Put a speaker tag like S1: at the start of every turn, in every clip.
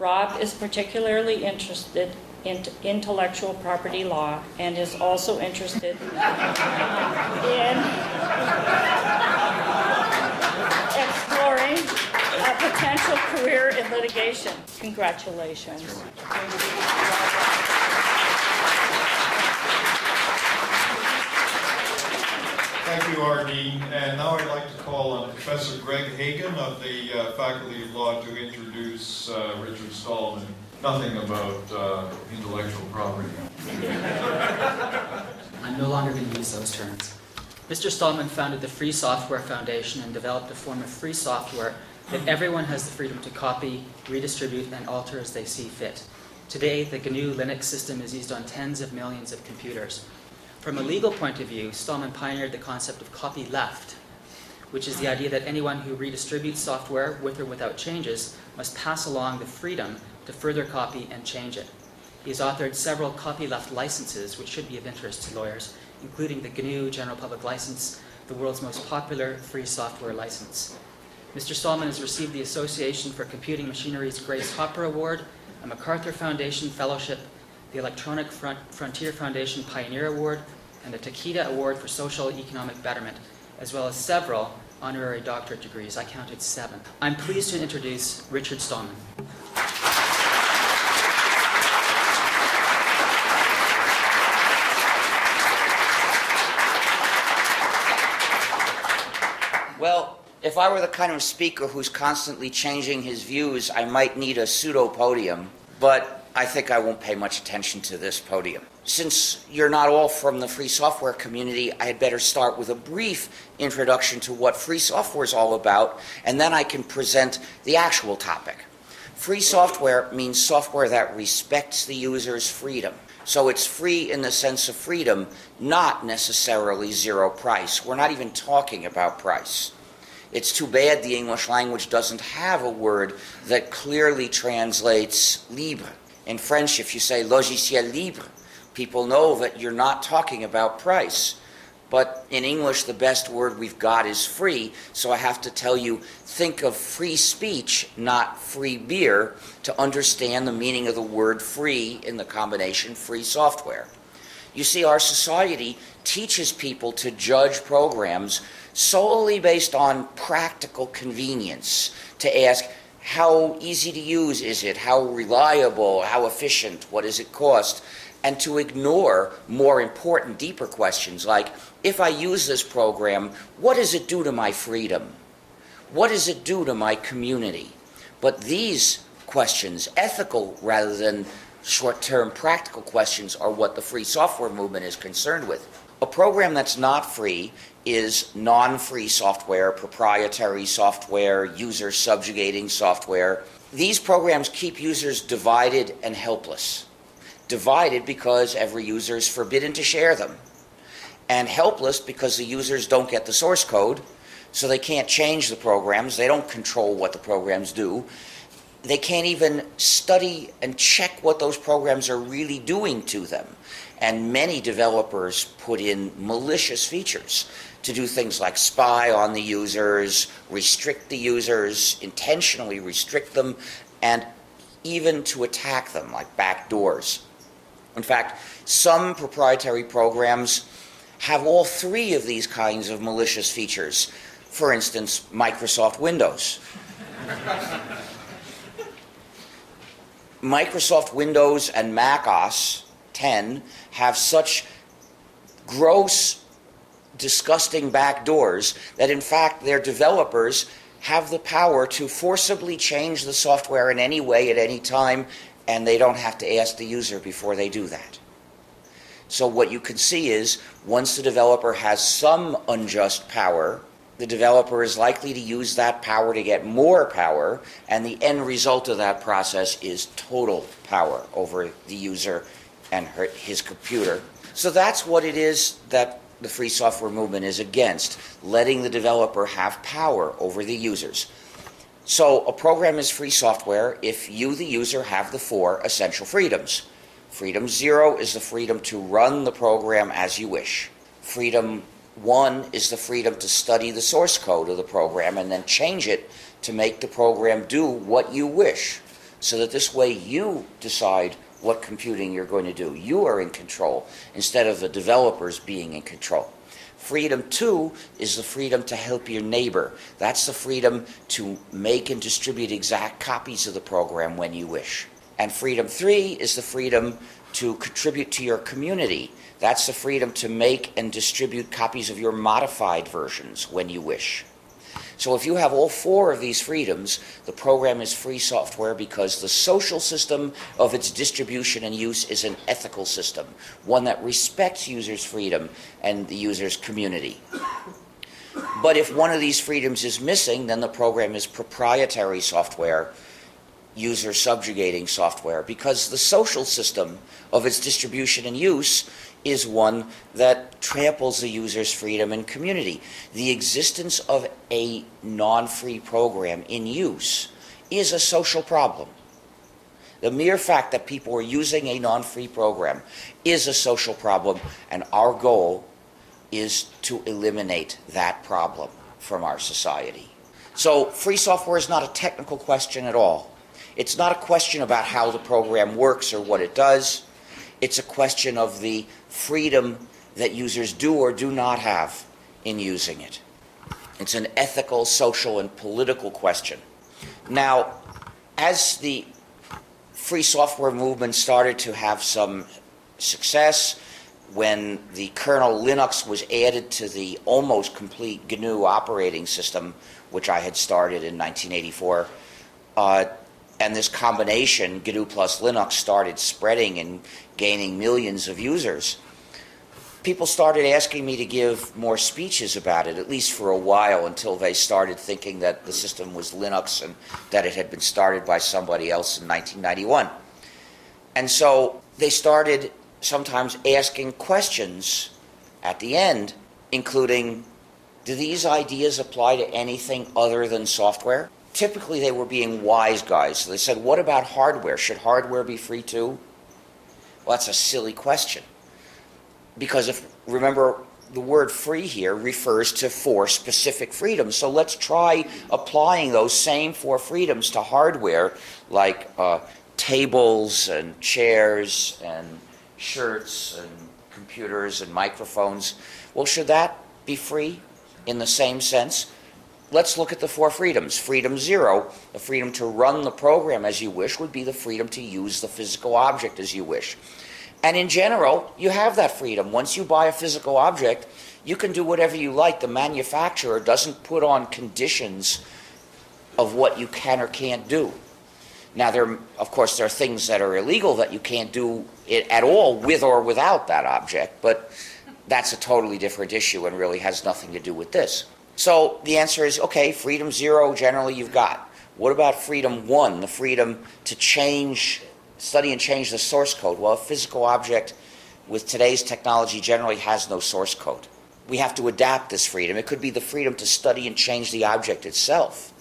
S1: Rob is particularly interested in intellectual property law and is also interested in exploring a potential career in litigation. Congratulations.
S2: Thank you, Ardeen. And now I'd like to call on Professor Greg Hagan of the Faculty of Law to introduce Richard Stallman. Nothing about intellectual property.
S3: I'm no longer going to use those terms. Mr. Stallman founded the Free Software Foundation and developed a form of free software that everyone has the freedom to copy, redistribute, and alter as they see fit. Today, the gnu+linux system is used on tens of millions of computers. From a legal point of view, Stallman pioneered the concept of copyleft, which is the idea that anyone who redistributes software with or without changes must pass along the freedom to further copy and change it. He has authored several copyleft licenses, which should be of interest to lawyers, including the GNU General Public License, the world's most popular free software license. Mr. Stallman has received the Association for Computing Machinery's Grace Hopper Award, a MacArthur Foundation Fellowship, the Electronic Frontier Foundation Pioneer Award, and the Takeda Award for Social Economic Betterment, as well as several honorary doctorate degrees. I counted 7. I'm pleased to introduce Richard Stallman.
S4: Well, if I were the kind of speaker who's constantly changing his views, I might need a pseudo-podium, but I think I won't pay much attention to this podium. Since you're not all from the free software community, I had better start with a brief introduction to what free software is all about, and then I can present the actual topic. Free software means software that respects the user's freedom. So it's free in the sense of freedom, not necessarily zero price. We're not even talking about price. It's too bad the English language doesn't have a word that clearly translates libre. In French, if you say logiciel libre, people know that you're not talking about price. But in English, the best word we've got is free, so I have to tell you, think of free speech, not free beer, to understand the meaning of the word free in the combination free software. You see, our society teaches people to judge programs solely based on practical convenience, to ask, how easy to use is it? How reliable? How efficient? What does it cost? And to ignore more important, deeper questions like, if I use this program, what does it do to my freedom? What does it do to my community? But these questions, ethical rather than short-term practical questions, are what the free software movement is concerned with. A program that's not free is non-free software, proprietary software, user subjugating software. These programs keep users divided and helpless. Divided because every user is forbidden to share them, and helpless because the users don't get the source code, so they can't change the programs, they don't control what the programs do, they can't even study and check what those programs are really doing to them. And many developers put in malicious features to do things like spy on the users, restrict the users, intentionally restrict them, and even to attack them, like backdoors. In fact, some proprietary programs have all 3 of these kinds of malicious features. For instance, Microsoft Windows. Microsoft Windows and Mac OS 10 have such gross, disgusting backdoors that in fact their developers have the power to forcibly change the software in any way at any time, and they don't have to ask the user before they do that. So what you can see is, once the developer has some unjust power, the developer is likely to use that power to get more power, and the end result of that process is total power over the user and his computer. So that's what it is that the free software movement is against, letting the developer have power over the users. So a program is free software if you, the user, have the 4 essential freedoms. Freedom 0 is the freedom to run the program as you wish. Freedom 1 is the freedom to study the source code of the program and then change it to make the program do what you wish. so that this way you decide what computing you're going to do. You are in control instead of the developers being in control. Freedom 2 is the freedom to help your neighbor. That's the freedom to make and distribute exact copies of the program when you wish. And freedom 3 is the freedom to contribute to your community. That's the freedom to make and distribute copies of your modified versions when you wish. So if you have all 4 of these freedoms, the program is free software because the social system of its distribution and use is an ethical system, one that respects users' freedom and the user's community. But if one of these freedoms is missing, then the program is proprietary software, user subjugating software, because the social system of its distribution and use is one that tramples the user's freedom and community. The existence of a non-free program in use is a social problem. The mere fact that people are using a non-free program is a social problem, and our goal is to eliminate that problem from our society. So free software is not a technical question at all. It's not a question about how the program works or what it does. It's a question of the freedom that users do or do not have in using it. It's an ethical, social, and political question. Now, as the free software movement started to have some success, when the kernel Linux was added to the almost complete GNU operating system, which I had started in 1984, and this combination, GNU plus Linux, started spreading and gaining millions of users, people started asking me to give more speeches about it, at least for a while, until they started thinking that the system was Linux and that it had been started by somebody else in 1991. And so they started sometimes asking questions at the end, including, do these ideas apply to anything other than software? Typically, they were being wise guys. So they said, what about hardware? Should hardware be free too? Well, that's a silly question. Because remember, the word free here refers to 4 specific freedoms. So let's try applying those same 4 freedoms to hardware, like tables and chairs and shirts and computers and microphones. Well, should that be free in the same sense? Let's look at the 4 freedoms. Freedom 0, the freedom to run the program as you wish, would be the freedom to use the physical object as you wish. And in general, you have that freedom. Once you buy a physical object, you can do whatever you like. The manufacturer doesn't put on conditions of what you can or can't do. Now, of course, there are things that are illegal that you can't do it at all with or without that object, but that's a totally different issue and really has nothing to do with this. So the answer is, okay, freedom 0, generally you've got. What about freedom 1, the freedom to study and change the source code? Well, a physical object with today's technology generally has no source code. We have to adapt this freedom. It could be the freedom to study and change the object itself.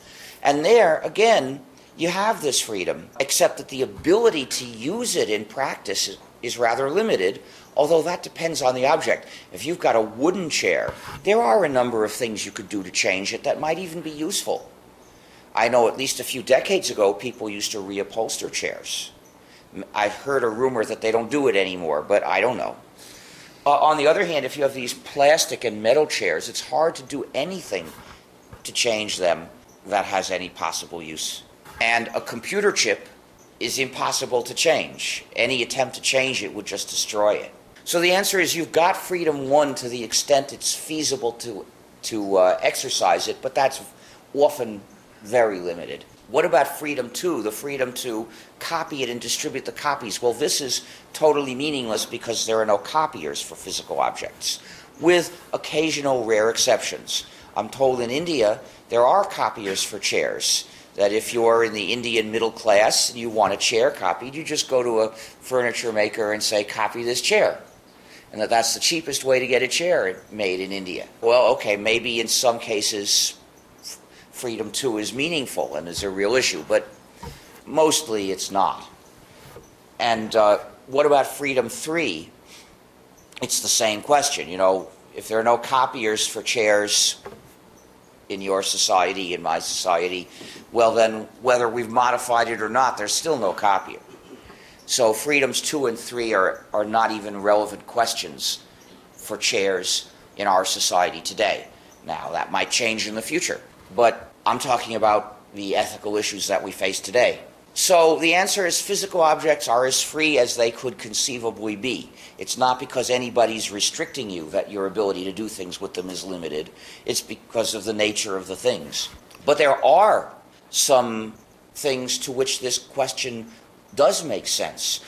S4: And there, again, you have this freedom, except that the ability to use it in practice is rather limited, although that depends on the object. If you've got a wooden chair, there are a number of things you could do to change it that might even be useful. I know at least a few decades ago, people used to reupholster chairs. I've heard a rumor that they don't do it anymore, but I don't know. On the other hand, if you have these plastic and metal chairs, it's hard to do anything to change them that has any possible use. And a computer chip is impossible to change. Any attempt to change it would just destroy it. So the answer is you've got freedom 1 to the extent it's feasible to exercise it, but that's often very limited. What about freedom 2, the freedom to copy it and distribute the copies? Well, this is totally meaningless because there are no copiers for physical objects, with occasional rare exceptions. I'm told in India there are copiers for chairs, that if you're in the Indian middle class and you want a chair copied, you just go to a furniture maker and say, copy this chair. And that's the cheapest way to get a chair made in India. Well, okay, maybe in some cases freedom 2 is meaningful and is a real issue, but mostly it's not. And what about freedom 3? It's the same question. You know, if there are no copiers for chairs, in your society, in my society, well then, whether we've modified it or not, there's still no copier. So freedoms 2 and 3 are not even relevant questions for chairs in our society today. Now, that might change in the future, but I'm talking about the ethical issues that we face today. So the answer is physical objects are as free as they could conceivably be. It's not because anybody's restricting you that your ability to do things with them is limited. It's because of the nature of the things. But there are some things to which this question does make sense,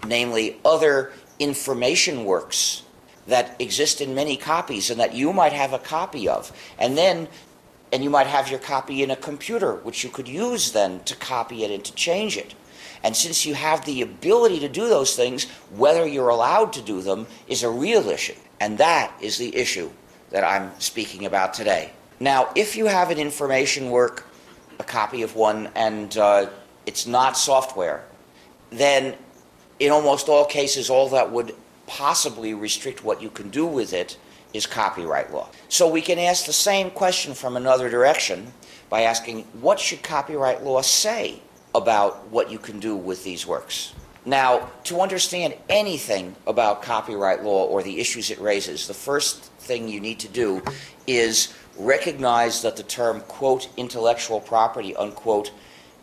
S4: namely other information works that exist in many copies and that you might have a copy of. And you might have your copy in a computer, which you could use then to copy it and to change it. And since you have the ability to do those things, whether you're allowed to do them is a real issue. And that is the issue that I'm speaking about today. Now, if you have an information work, a copy of one, and it's not software, then in almost all cases, all that would possibly restrict what you can do with it is copyright law. So we can ask the same question from another direction by asking, what should copyright law say about what you can do with these works? Now, to understand anything about copyright law or the issues it raises, the first thing you need to do is recognize that the term, quote, intellectual property, unquote,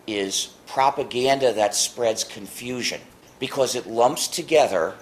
S4: is propaganda that spreads confusion because it lumps together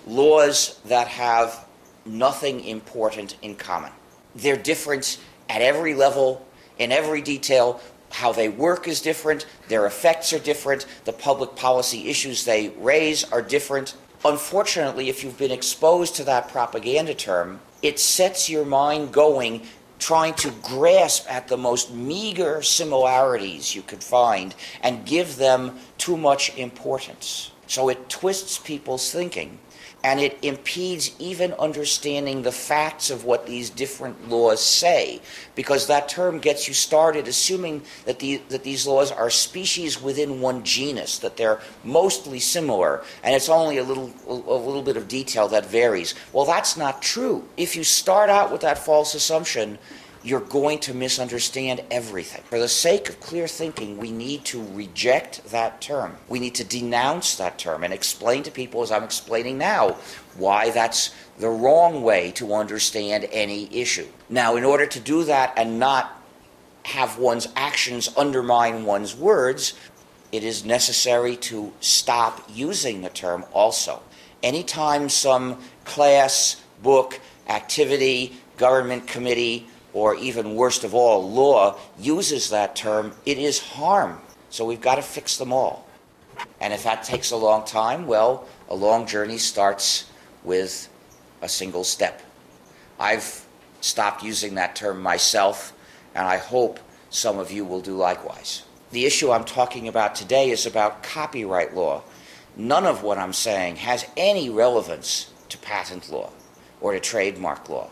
S4: laws that have nothing important in common. They're different at every level, in every detail. How they work is different, their effects are different, the public policy issues they raise are different. Unfortunately, if you've been exposed to that propaganda term, it sets your mind going, trying to grasp at the most meager similarities you could find and give them too much importance. So it twists people's thinking, and it impedes even understanding the facts of what these different laws say, because that term gets you started assuming that these laws are species within one genus, that they're mostly similar, and it's only a little bit of detail that varies. Well, that's not true. If you start out with that false assumption, you're going to misunderstand everything. For the sake of clear thinking, we need to reject that term. We need to denounce that term and explain to people, as I'm explaining now, why that's the wrong way to understand any issue. Now, in order to do that and not have one's actions undermine one's words, it is necessary to stop using the term also. Anytime some class, book, activity, government committee, or even worst of all, law, uses that term, it is harm. So we've got to fix them all. And if that takes a long time, well, a long journey starts with a single step. I've stopped using that term myself, and I hope some of you will do likewise. The issue I'm talking about today is about copyright law. None of what I'm saying has any relevance to patent law or to trademark law.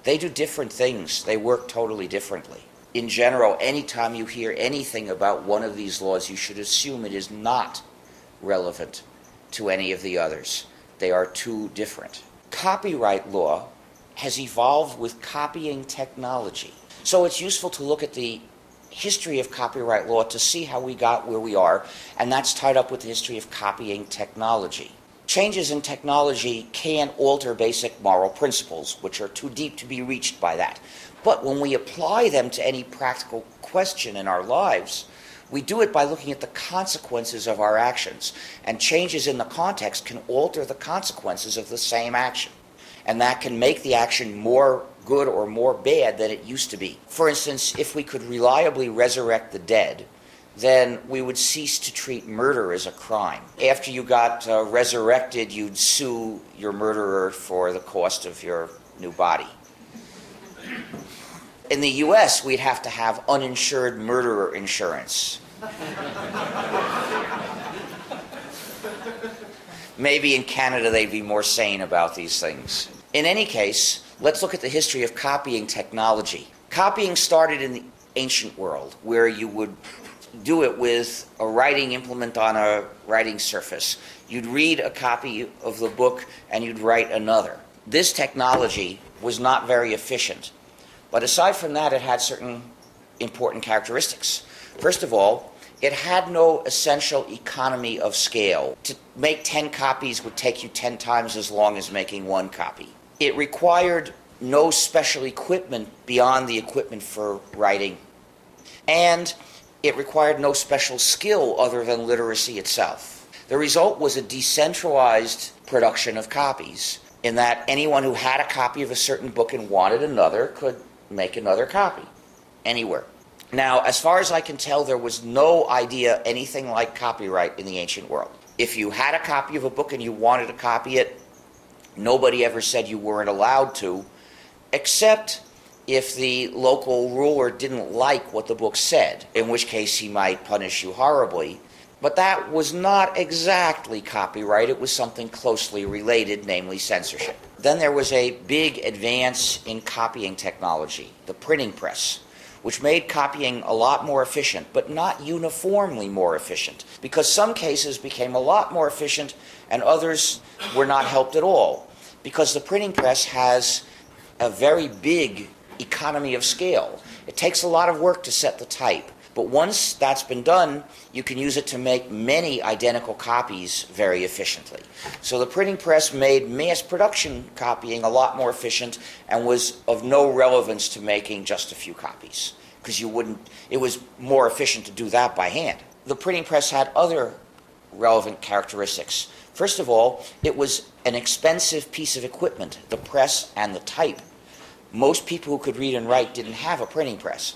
S4: They do different things. They work totally differently. In general, anytime you hear anything about one of these laws, you should assume it is not relevant to any of the others. They are too different. Copyright law has evolved with copying technology. So it's useful to look at the history of copyright law to see how we got where we are, and that's tied up with the history of copying technology. Changes in technology can alter basic moral principles, which are too deep to be reached by that. But when we apply them to any practical question in our lives, we do it by looking at the consequences of our actions. And changes in the context can alter the consequences of the same action. And that can make the action more good or more bad than it used to be. For instance, if we could reliably resurrect the dead, then we would cease to treat murder as a crime. After you got resurrected, you'd sue your murderer for the cost of your new body. In the U.S., we'd have to have uninsured murderer insurance. Maybe in Canada they'd be more sane about these things. In any case, let's look at the history of copying technology. Copying started in the ancient world, where you would do it with a writing implement on a writing surface. You'd read a copy of the book and you'd write another. This technology was not very efficient, but aside from that, it had certain important characteristics. First of all, it had no essential economy of scale. To make 10 copies would take you 10 times as long as making one copy. It required no special equipment beyond the equipment for writing. And it required no special skill other than literacy itself. The result was a decentralized production of copies, in that anyone who had a copy of a certain book and wanted another could make another copy anywhere. Now, as far as I can tell, there was no idea anything like copyright in the ancient world. If you had a copy of a book and you wanted to copy it, nobody ever said you weren't allowed to, except if the local ruler didn't like what the book said, in which case he might punish you horribly. But that was not exactly copyright. It was something closely related, namely censorship. Then there was a big advance in copying technology, the printing press, which made copying a lot more efficient, but not uniformly more efficient, because some cases became a lot more efficient and others were not helped at all, because the printing press has a very big economy of scale. It takes a lot of work to set the type, but once that's been done, you can use it to make many identical copies very efficiently. So the printing press made mass production copying a lot more efficient and was of no relevance to making just a few copies, because it was more efficient to do that by hand. The printing press had other relevant characteristics. First of all, it was an expensive piece of equipment, the press and the type. Most people who could read and write didn't have a printing press.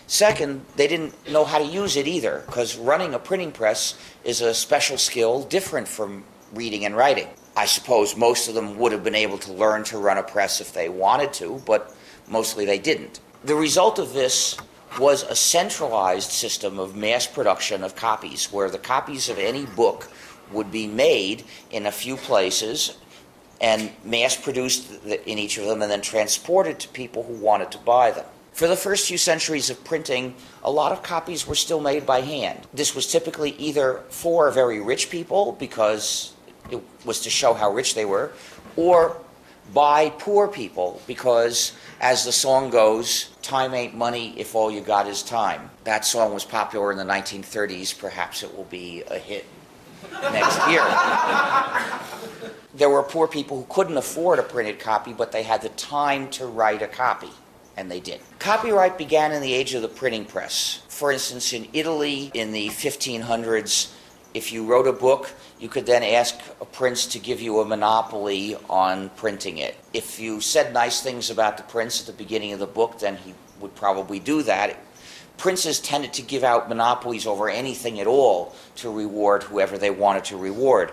S4: Second, they didn't know how to use it either, because running a printing press is a special skill different from reading and writing. I suppose most of them would have been able to learn to run a press if they wanted to, but mostly they didn't. The result of this was a centralized system of mass production of copies, where the copies of any book would be made in a few places and mass-produced in each of them and then transported to people who wanted to buy them. For the first few centuries of printing, a lot of copies were still made by hand. This was typically either for very rich people, because it was to show how rich they were, or by poor people, because, as the song goes, time ain't money if all you got is time. That song was popular in the 1930s. Perhaps it will be a hit next year. There were poor people who couldn't afford a printed copy, but they had the time to write a copy, and they did. Copyright began in the age of the printing press. For instance, in Italy in the 1500s, if you wrote a book, you could then ask a prince to give you a monopoly on printing it. If you said nice things about the prince at the beginning of the book, then he would probably do that. Princes tended to give out monopolies over anything at all to reward whoever they wanted to reward.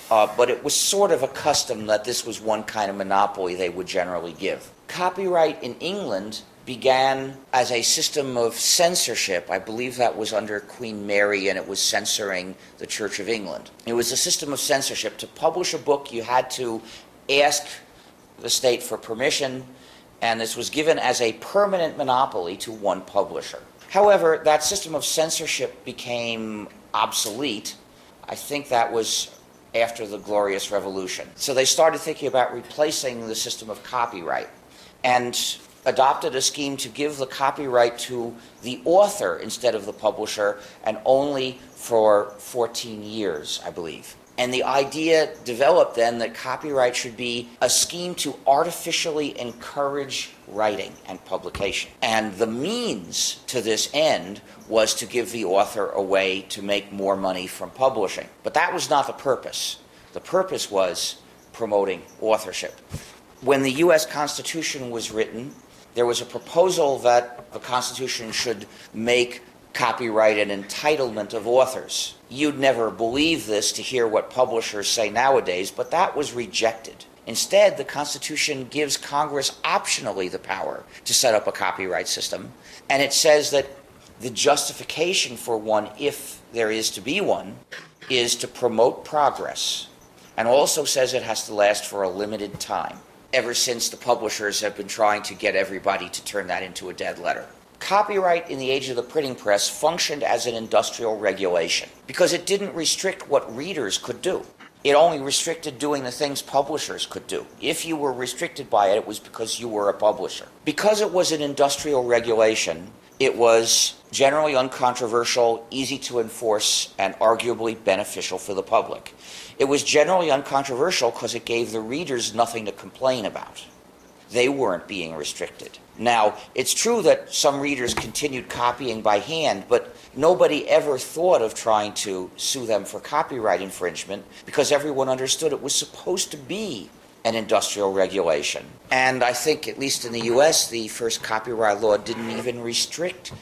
S4: But it was sort of a custom that this was one kind of monopoly they would generally give. Copyright in England began as a system of censorship. I believe that was under Queen Mary, and it was censoring the Church of England. It was a system of censorship. To publish a book, you had to ask the state for permission, and this was given as a permanent monopoly to one publisher. However, that system of censorship became obsolete. I think that was after the Glorious Revolution. So they started thinking about replacing the system of copyright and adopted a scheme to give the copyright to the author instead of the publisher, and only for 14 years, I believe. And the idea developed then that copyright should be a scheme to artificially encourage writing and publication. And the means to this end was to give the author a way to make more money from publishing. But that was not the purpose. The purpose was promoting authorship. When the U.S. Constitution was written, there was a proposal that the Constitution should make copyright an entitlement of authors. You'd never believe this to hear what publishers say nowadays, but that was rejected. Instead, the Constitution gives Congress optionally the power to set up a copyright system, and it says that the justification for one, if there is to be one, is to promote progress, and also says it has to last for a limited time. Ever since, the publishers have been trying to get everybody to turn that into a dead letter. Copyright in the age of the printing press functioned as an industrial regulation because it didn't restrict what readers could do. It only restricted doing the things publishers could do. If you were restricted by it, it was because you were a publisher. Because it was an industrial regulation, It was generally uncontroversial, easy to enforce, and arguably beneficial for the public. It was generally uncontroversial because it gave the readers nothing to complain about. They weren't being restricted. Now, it's true that some readers continued copying by hand, but nobody ever thought of trying to sue them for copyright infringement because everyone understood it was supposed to be an industrial regulation. And I think, at least in the US, the first copyright law didn't even restrict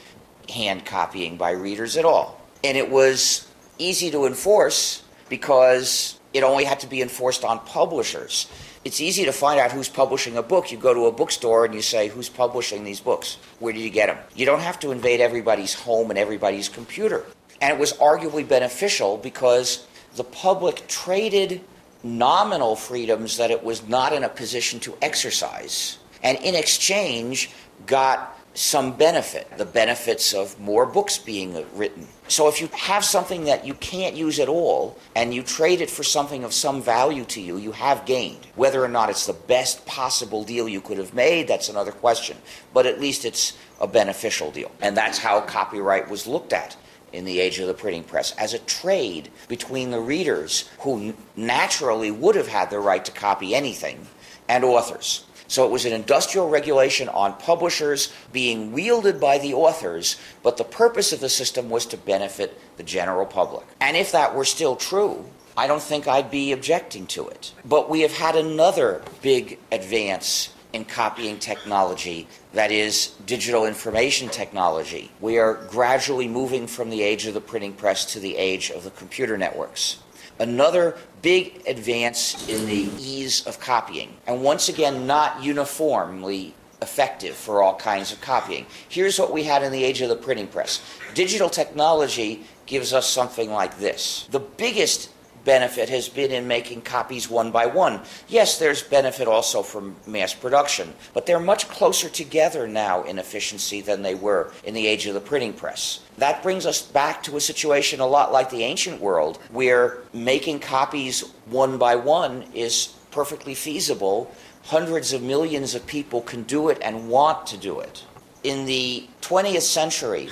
S4: hand copying by readers at all. And it was easy to enforce because it only had to be enforced on publishers. It's easy to find out who's publishing a book. You go to a bookstore and you say, who's publishing these books? Where did you get them? You don't have to invade everybody's home and everybody's computer. And it was arguably beneficial because the public traded nominal freedoms that it was not in a position to exercise, and in exchange got some benefit, the benefits of more books being written. So if you have something that you can't use at all and you trade it for something of some value to you, you have gained. Whether or not it's the best possible deal you could have made, that's another question. But at least it's a beneficial deal. And that's how copyright was looked at in the age of the printing press, as a trade between the readers, who naturally would have had the right to copy anything, and authors. So it was an industrial regulation on publishers being wielded by the authors, but the purpose of the system was to benefit the general public. And if that were still true, I don't think I'd be objecting to it. But we have had another big advance in copying technology, that is digital information technology. We are gradually moving from the age of the printing press to the age of the computer networks. Another big advance in the ease of copying, and once again not uniformly effective for all kinds of copying. Here's what we had in the age of the printing press. Digital technology gives us something like this. The biggest benefit has been in making copies one by one. Yes, there's benefit also from mass production, but they're much closer together now in efficiency than they were in the age of the printing press. That brings us back to a situation a lot like the ancient world, where making copies one by one is perfectly feasible. Hundreds of millions of people can do it and want to do it. In the 20th century,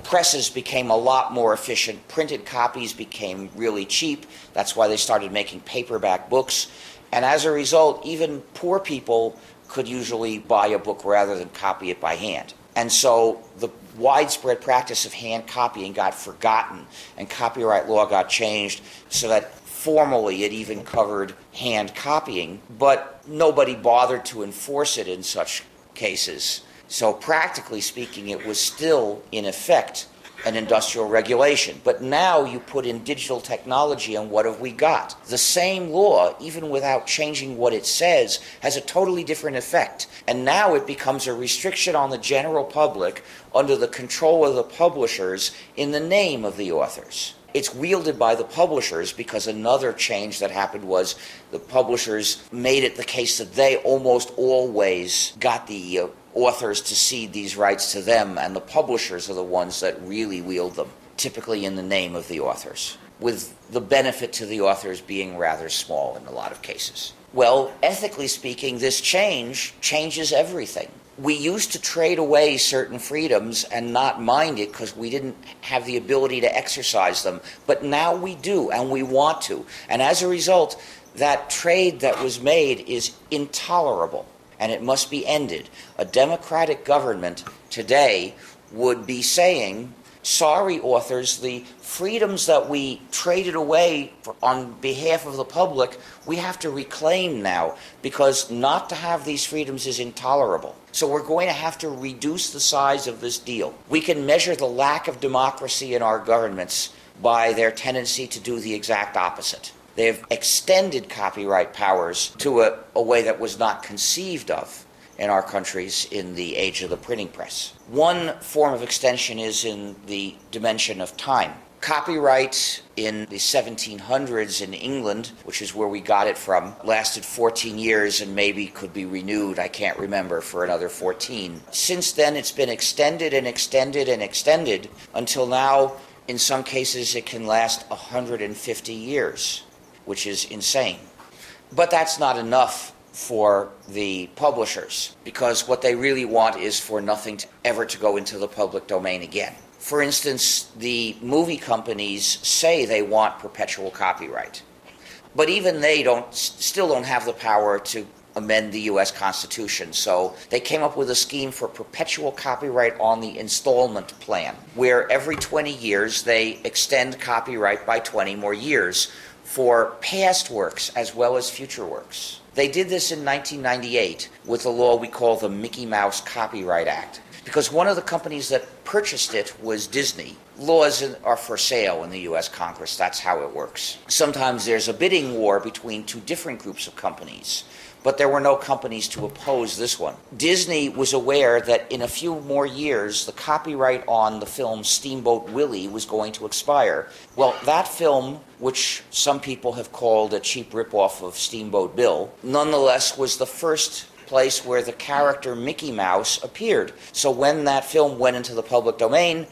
S4: presses became a lot more efficient. Printed copies became really cheap. That's why they started making paperback books. And as a result, even poor people could usually buy a book rather than copy it by hand. And so the widespread practice of hand copying got forgotten, and copyright law got changed so that formally it even covered hand copying, but nobody bothered to enforce it in such cases. So practically speaking, it was still, in effect, an industrial regulation. But now you put in digital technology, and what have we got? The same law, even without changing what it says, has a totally different effect. And now it becomes a restriction on the general public under the control of the publishers in the name of the authors. It's wielded by the publishers because another change that happened was the publishers made it the case that they almost always got the authors to cede these rights to them, and the publishers are the ones that really wield them, typically in the name of the authors, with the benefit to the authors being rather small in a lot of cases. Well, ethically speaking, this changes everything. We used to trade away certain freedoms and not mind it because we didn't have the ability to exercise them, but now we do, and we want to. And as a result, that trade that was made is intolerable, and it must be ended. A democratic government today would be saying, sorry, authors, the freedoms that we traded away on behalf of the public, we have to reclaim now, because not to have these freedoms is intolerable. So we're going to have to reduce the size of this deal. We can measure the lack of democracy in our governments by their tendency to do the exact opposite. They've extended copyright powers to a way that was not conceived of in our countries in the age of the printing press. One form of extension is in the dimension of time. Copyright in the 1700s in England, which is where we got it from, lasted 14 years and maybe could be renewed, I can't remember, for another 14. Since then, it's been extended and extended and extended until now, in some cases, it can last 150 years, which is insane. But that's not enough for the publishers, because what they really want is for nothing to ever to go into the public domain again. For instance, the movie companies say they want perpetual copyright, but even they still don't have the power to amend the U.S. Constitution. So they came up with a scheme for perpetual copyright on the installment plan, where every 20 years they extend copyright by 20 more years for past works as well as future works. They did this in 1998 with a law we call the Mickey Mouse Copyright Act, because one of the companies that purchased it was Disney. Laws are for sale in the U.S. Congress. That's how it works. Sometimes there's a bidding war between two different groups of companies, but there were no companies to oppose this one. Disney was aware that in a few more years, the copyright on the film Steamboat Willie was going to expire. Well, that film, which some people have called a cheap ripoff of Steamboat Bill, nonetheless was the first place where the character Mickey Mouse appeared. So when that film went into the public domain,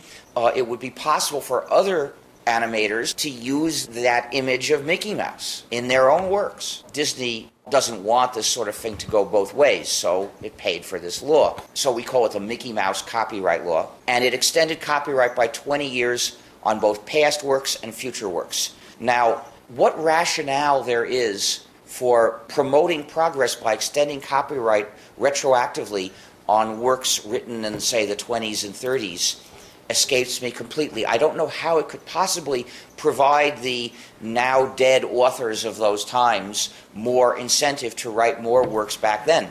S4: it would be possible for other animators to use that image of Mickey Mouse in their own works. Disney doesn't want this sort of thing to go both ways, so it paid for this law. So we call it the Mickey Mouse Copyright Law, and it extended copyright by 20 years on both past works and future works. Now, what rationale there is for promoting progress by extending copyright retroactively on works written in, say, the 20s and 30s escapes me completely. I don't know how it could possibly provide the now dead authors of those times more incentive to write more works back then.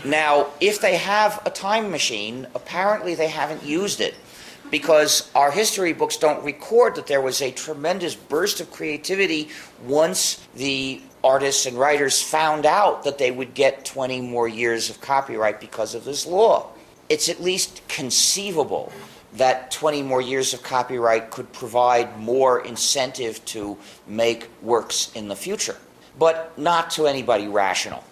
S4: Now, if they have a time machine, apparently they haven't used it, because our history books don't record that there was a tremendous burst of creativity once the artists and writers found out that they would get 20 more years of copyright because of this law. It's at least conceivable that 20 more years of copyright could provide more incentive to make works in the future, but not to anybody rational,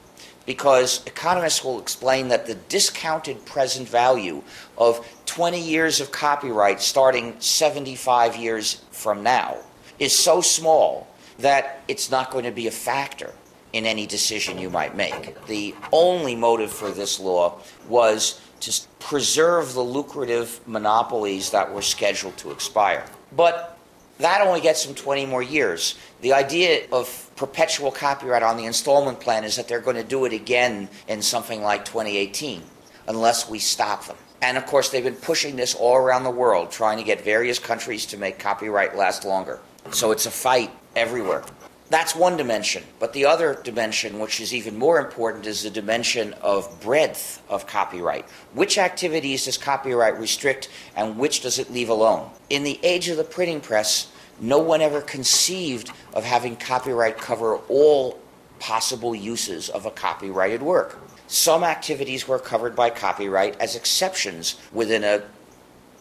S4: because economists will explain that the discounted present value of 20 years of copyright starting 75 years from now is so small that it's not going to be a factor in any decision you might make. The only motive for this law was to preserve the lucrative monopolies that were scheduled to expire. But that only gets them 20 more years. The idea of perpetual copyright on the installment plan is that they're going to do it again in something like 2018, unless we stop them. And of course, they've been pushing this all around the world, trying to get various countries to make copyright last longer. So it's a fight everywhere. That's one dimension. But the other dimension, which is even more important, is the dimension of breadth of copyright. Which activities does copyright restrict and which does it leave alone? In the age of the printing press, no one ever conceived of having copyright cover all possible uses of a copyrighted work. Some activities were covered by copyright as exceptions within a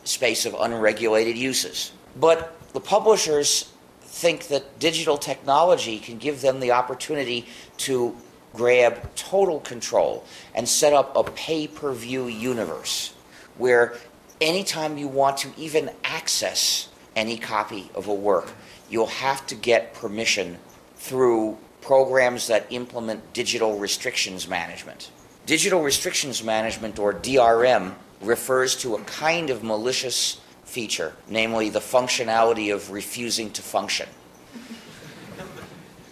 S4: space of unregulated uses. But the publishers think that digital technology can give them the opportunity to grab total control and set up a pay-per-view universe where anytime you want to even access any copy of a work, you'll have to get permission through programs that implement digital restrictions management. Digital restrictions management, or DRM, refers to a kind of malicious feature, namely the functionality of refusing to function.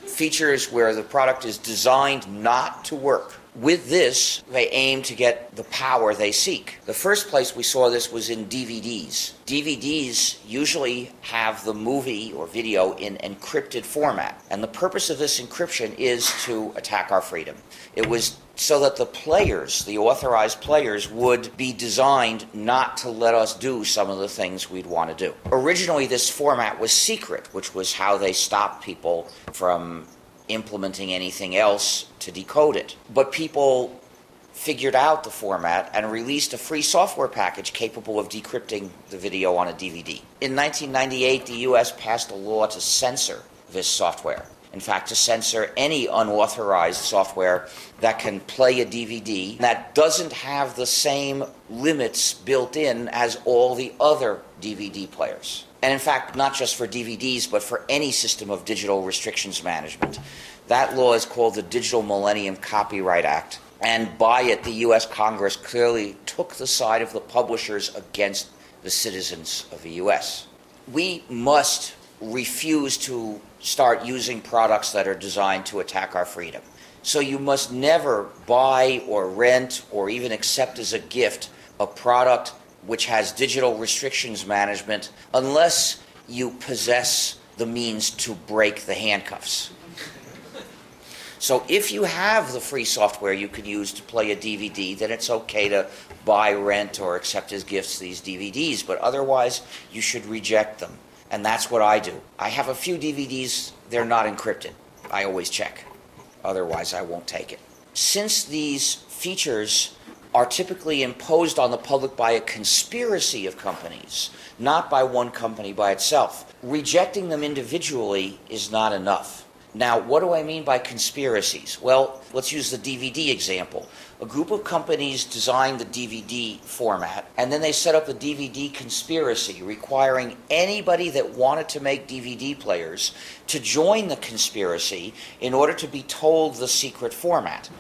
S4: Features where the product is designed not to work. With this, they aim to get the power they seek. The first place we saw this was in DVDs. DVDs usually have the movie or video in encrypted format, and the purpose of this encryption is to attack our freedom. It was so that the players, the authorized players, would be designed not to let us do some of the things we'd want to do. Originally, this format was secret, which was how they stopped people from implementing anything else to decode it. But people figured out the format and released a free software package capable of decrypting the video on a DVD. In 1998, the U.S. passed a law to censor this software. In fact, to censor any unauthorized software that can play a DVD that doesn't have the same limits built in as all the other DVD players. and in fact, not just for DVDs, but for any system of digital restrictions management. That law is called the Digital Millennium Copyright Act, and by it, the U.S. Congress clearly took the side of the publishers against the citizens of the U.S. We must refuse to start using products that are designed to attack our freedom. So you must never buy or rent or even accept as a gift a product which has digital restrictions management unless you possess the means to break the handcuffs. So if you have the free software you could use to play a DVD, then it's okay to buy, rent, or accept as gifts these DVDs, but otherwise you should reject them. And that's what I do. I have a few DVDs, they're not encrypted. I always check. Otherwise I won't take it. Since these features are typically imposed on the public by a conspiracy of companies, not by one company by itself, rejecting them individually is not enough. Now, what do I mean by conspiracies? Well, let's use the DVD example. A group of companies designed the DVD format, and then they set up a DVD conspiracy requiring anybody that wanted to make DVD players to join the conspiracy in order to be told the secret format.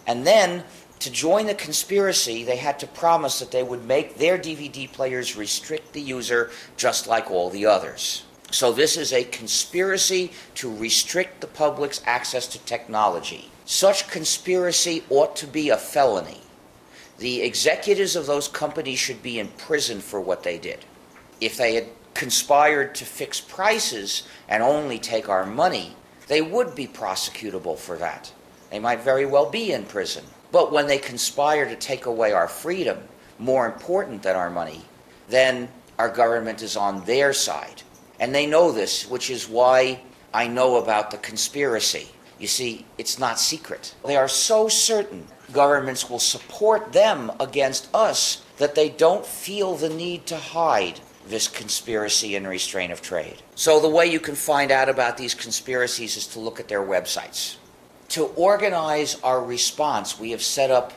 S4: And then, to join the conspiracy, they had to promise that they would make their DVD players restrict the user just like all the others. So this is a conspiracy to restrict the public's access to technology. Such conspiracy ought to be a felony. The executives of those companies should be in prison for what they did. If they had conspired to fix prices and only take our money, they would be prosecutable for that. They might very well be in prison. But when they conspire to take away our freedom, more important than our money, then our government is on their side. And they know this, which is why I know about the conspiracy. You see, it's not secret. They are so certain governments will support them against us that they don't feel the need to hide this conspiracy and restraint of trade. So the way you can find out about these conspiracies is to look at their websites. To organize our response, we have set up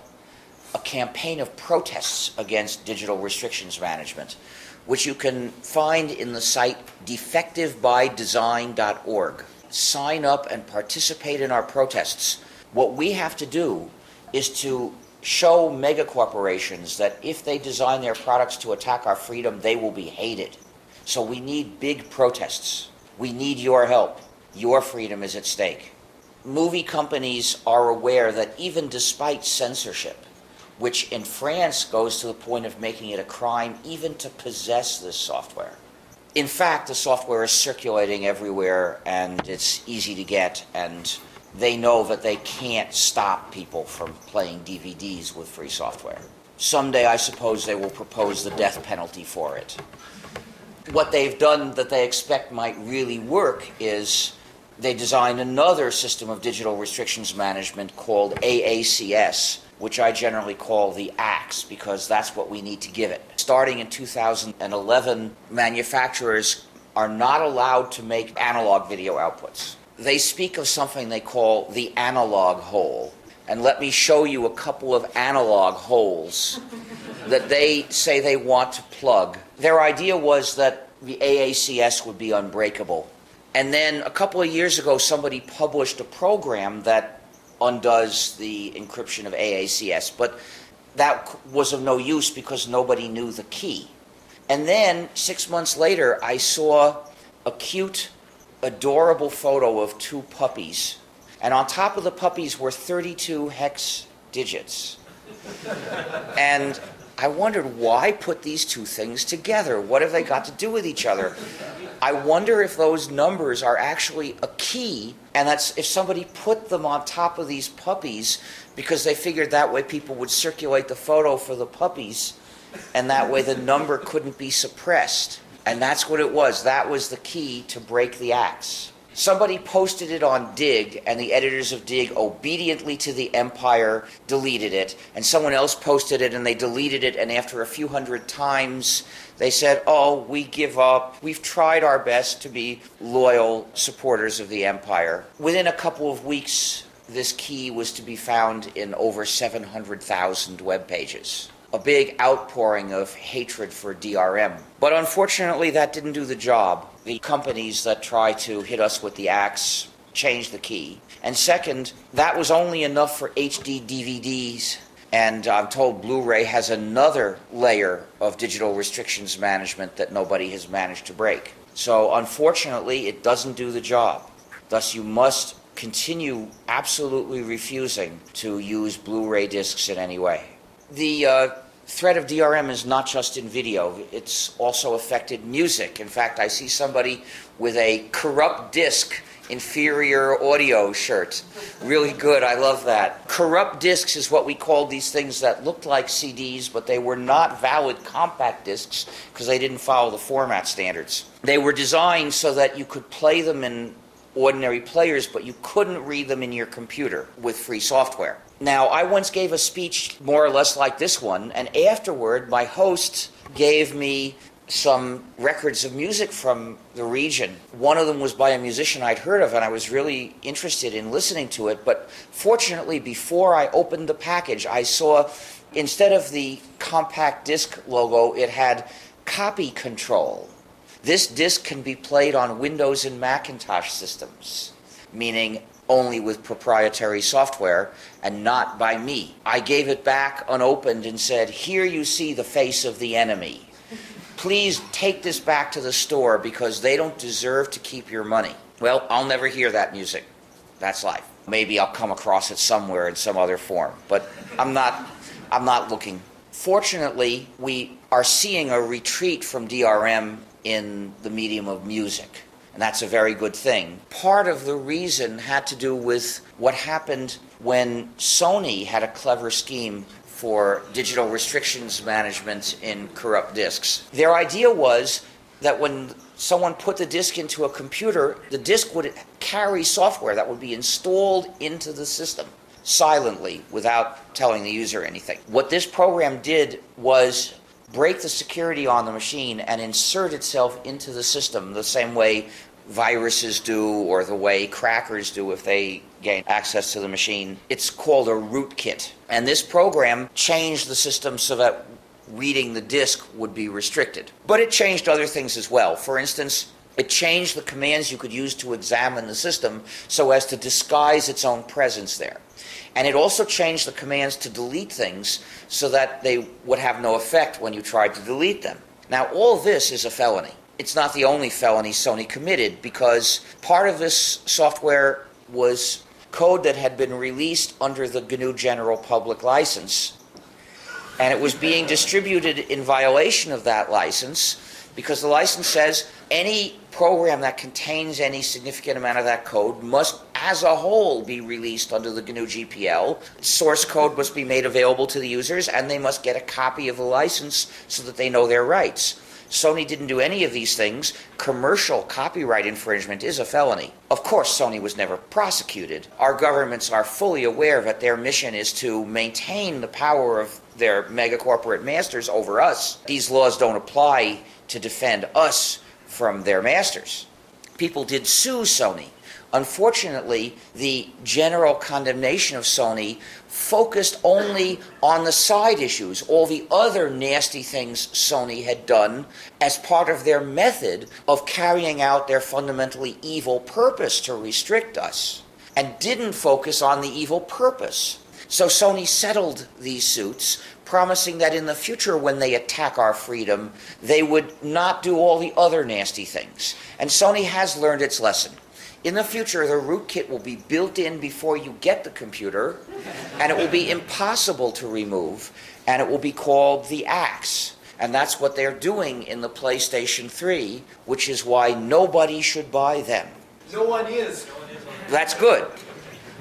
S4: a campaign of protests against digital restrictions management, which you can find in the site defectivebydesign.org. Sign up and participate in our protests. What we have to do is to show megacorporations that if they design their products to attack our freedom, they will be hated. So we need big protests. We need your help. Your freedom is at stake. Movie companies are aware that even despite censorship, which in France goes to the point of making it a crime even to possess this software. In fact, the software is circulating everywhere and it's easy to get, and they know that they can't stop people from playing DVDs with free software. Someday, I suppose, they will propose the death penalty for it. What they've done that they expect might really work is they designed another system of digital restrictions management called AACS, which I generally call the axe, because that's what we need to give it. Starting in 2011, manufacturers are not allowed to make analog video outputs. They speak of something they call the analog hole. And let me show you a couple of analog holes that they say they want to plug. Their idea was that the AACS would be unbreakable. And then a couple of years ago, somebody published a program that undoes the encryption of AACS, but that was of no use because nobody knew the key. And then 6 months later, I saw a cute, adorable photo of two puppies, and on top of the puppies were 32 hex digits. And I wondered, why put these two things together? What have they got to do with each other? I wonder if those numbers are actually a key, and that's if somebody put them on top of these puppies because they figured that way people would circulate the photo for the puppies, and that way the number couldn't be suppressed. And that's what it was. That was the key to break the axe. Somebody posted it on Dig, and the editors of Dig, obediently to the empire, deleted it. And someone else posted it, and they deleted it, and after a few hundred times, they said, "Oh, we give up. We've tried our best to be loyal supporters of the empire." Within a couple of weeks, this key was to be found in over 700,000 web pages. a big outpouring of hatred for DRM. But unfortunately, that didn't do the job. The companies that try to hit us with the axe changed the key. And second, that was only enough for HD DVDs. And I'm told Blu-ray has another layer of digital restrictions management that nobody has managed to break. So unfortunately, it doesn't do the job. Thus, you must continue absolutely refusing to use Blu-ray discs in any way. The threat of DRM is not just in video. It's also affected music. In fact, I see somebody with a corrupt disc inferior audio shirt. Really good, I love that. Corrupt discs is what we called these things that looked like CDs, but they were not valid compact discs because they didn't follow the format standards. They were designed so that you could play them in ordinary players, but you couldn't read them in your computer with free software. Now, I once gave a speech more or less like this one, and afterward, my host gave me some records of music from the region. One of them was by a musician I'd heard of, and I was really interested in listening to it. But fortunately, before I opened the package, I saw, instead of the compact disc logo, it had copy control. This disc can be played on Windows and Macintosh systems, meaning only with proprietary software and not by me. I gave it back unopened and said, "Here you see the face of the enemy. Please take this back to the store because they don't deserve to keep your money." Well, I'll never hear that music. That's life. Maybe I'll come across it somewhere in some other form, but I'm not looking. Fortunately, we are seeing a retreat from DRM in the medium of music, and that's a very good thing. Part of the reason had to do with what happened when Sony had a clever scheme for digital restrictions management in corrupt discs. Their idea was that when someone put the disc into a computer, the disc would carry software that would be installed into the system silently without telling the user anything. What this program did was break the security on the machine and insert itself into the system the same way viruses do or the way crackers do if they gain access to the machine. It's called a rootkit. And this program changed the system so that reading the disk would be restricted. But it changed other things as well. For instance, it changed the commands you could use to examine the system so as to disguise its own presence there. And it also changed the commands to delete things so that they would have no effect when you tried to delete them. Now, all this is a felony. It's not the only felony Sony committed, because part of this software was code that had been released under the GNU General Public License. And it was being distributed in violation of that license because the license says any program that contains any significant amount of that code must, as a whole, be released under the GNU GPL. Source code must be made available to the users, and they must get a copy of the license so that they know their rights. Sony didn't do any of these things. Commercial copyright infringement is a felony. Of course, Sony was never prosecuted. Our governments are fully aware that their mission is to maintain the power of their megacorporate masters over us. These laws don't apply to defend us from their masters. People did sue Sony. Unfortunately, the general condemnation of Sony focused only on the side issues, all the other nasty things Sony had done as part of their method of carrying out their fundamentally evil purpose to restrict us, and didn't focus on the evil purpose. So Sony settled these suits, promising that in the future when they attack our freedom, they would not do all the other nasty things. And Sony has learned its lesson. In the future, the rootkit will be built in before you get the computer, and it will be impossible to remove, and it will be called the axe. And that's what they're doing in the PlayStation 3, which is why nobody should buy them.
S5: No one is.
S4: That's good.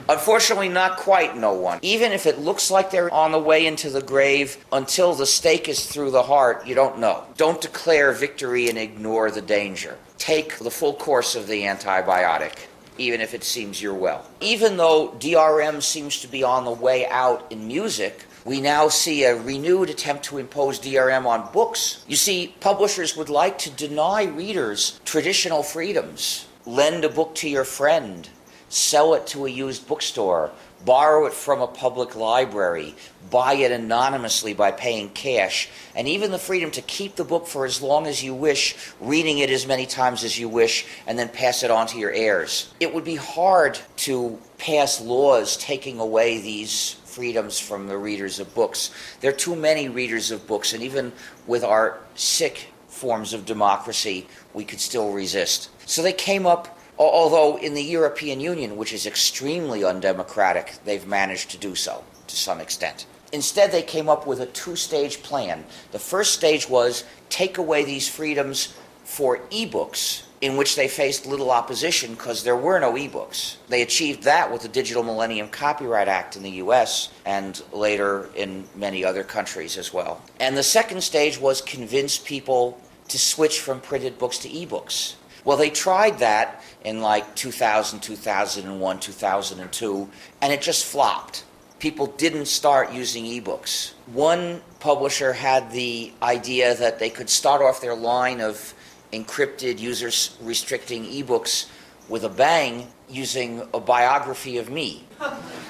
S4: Unfortunately, not quite no one. Even if it looks like they're on the way into the grave, until the stake is through the heart, you don't know. Don't declare victory and ignore the danger. Take the full course of the antibiotic, even if it seems you're well. Even though DRM seems to be on the way out in music, we now see a renewed attempt to impose DRM on books. You see, publishers would like to deny readers traditional freedoms. Lend a book to your friend. sell it to a used bookstore, borrow it from a public library, buy it anonymously by paying cash, and even the freedom to keep the book for as long as you wish, reading it as many times as you wish, and then pass it on to your heirs. It would be hard to pass laws taking away these freedoms from the readers of books. There are too many readers of books, and even with our sick forms of democracy, we could still resist. So they came up, although in the European Union, which is extremely undemocratic, they've managed to do so to some extent. Instead, they came up with a two-stage plan. The first stage was take away these freedoms for ebooks, in which they faced little opposition because there were no ebooks. They achieved that with the Digital Millennium Copyright Act in the US and later in many other countries as well. And the second stage was convince people to switch from printed books to ebooks. Well, they tried that in like 2000, 2001, 2002, and it just flopped. People didn't start using ebooks. One publisher had the idea that they could start off their line of encrypted, user-restricting ebooks with a bang using a biography of me.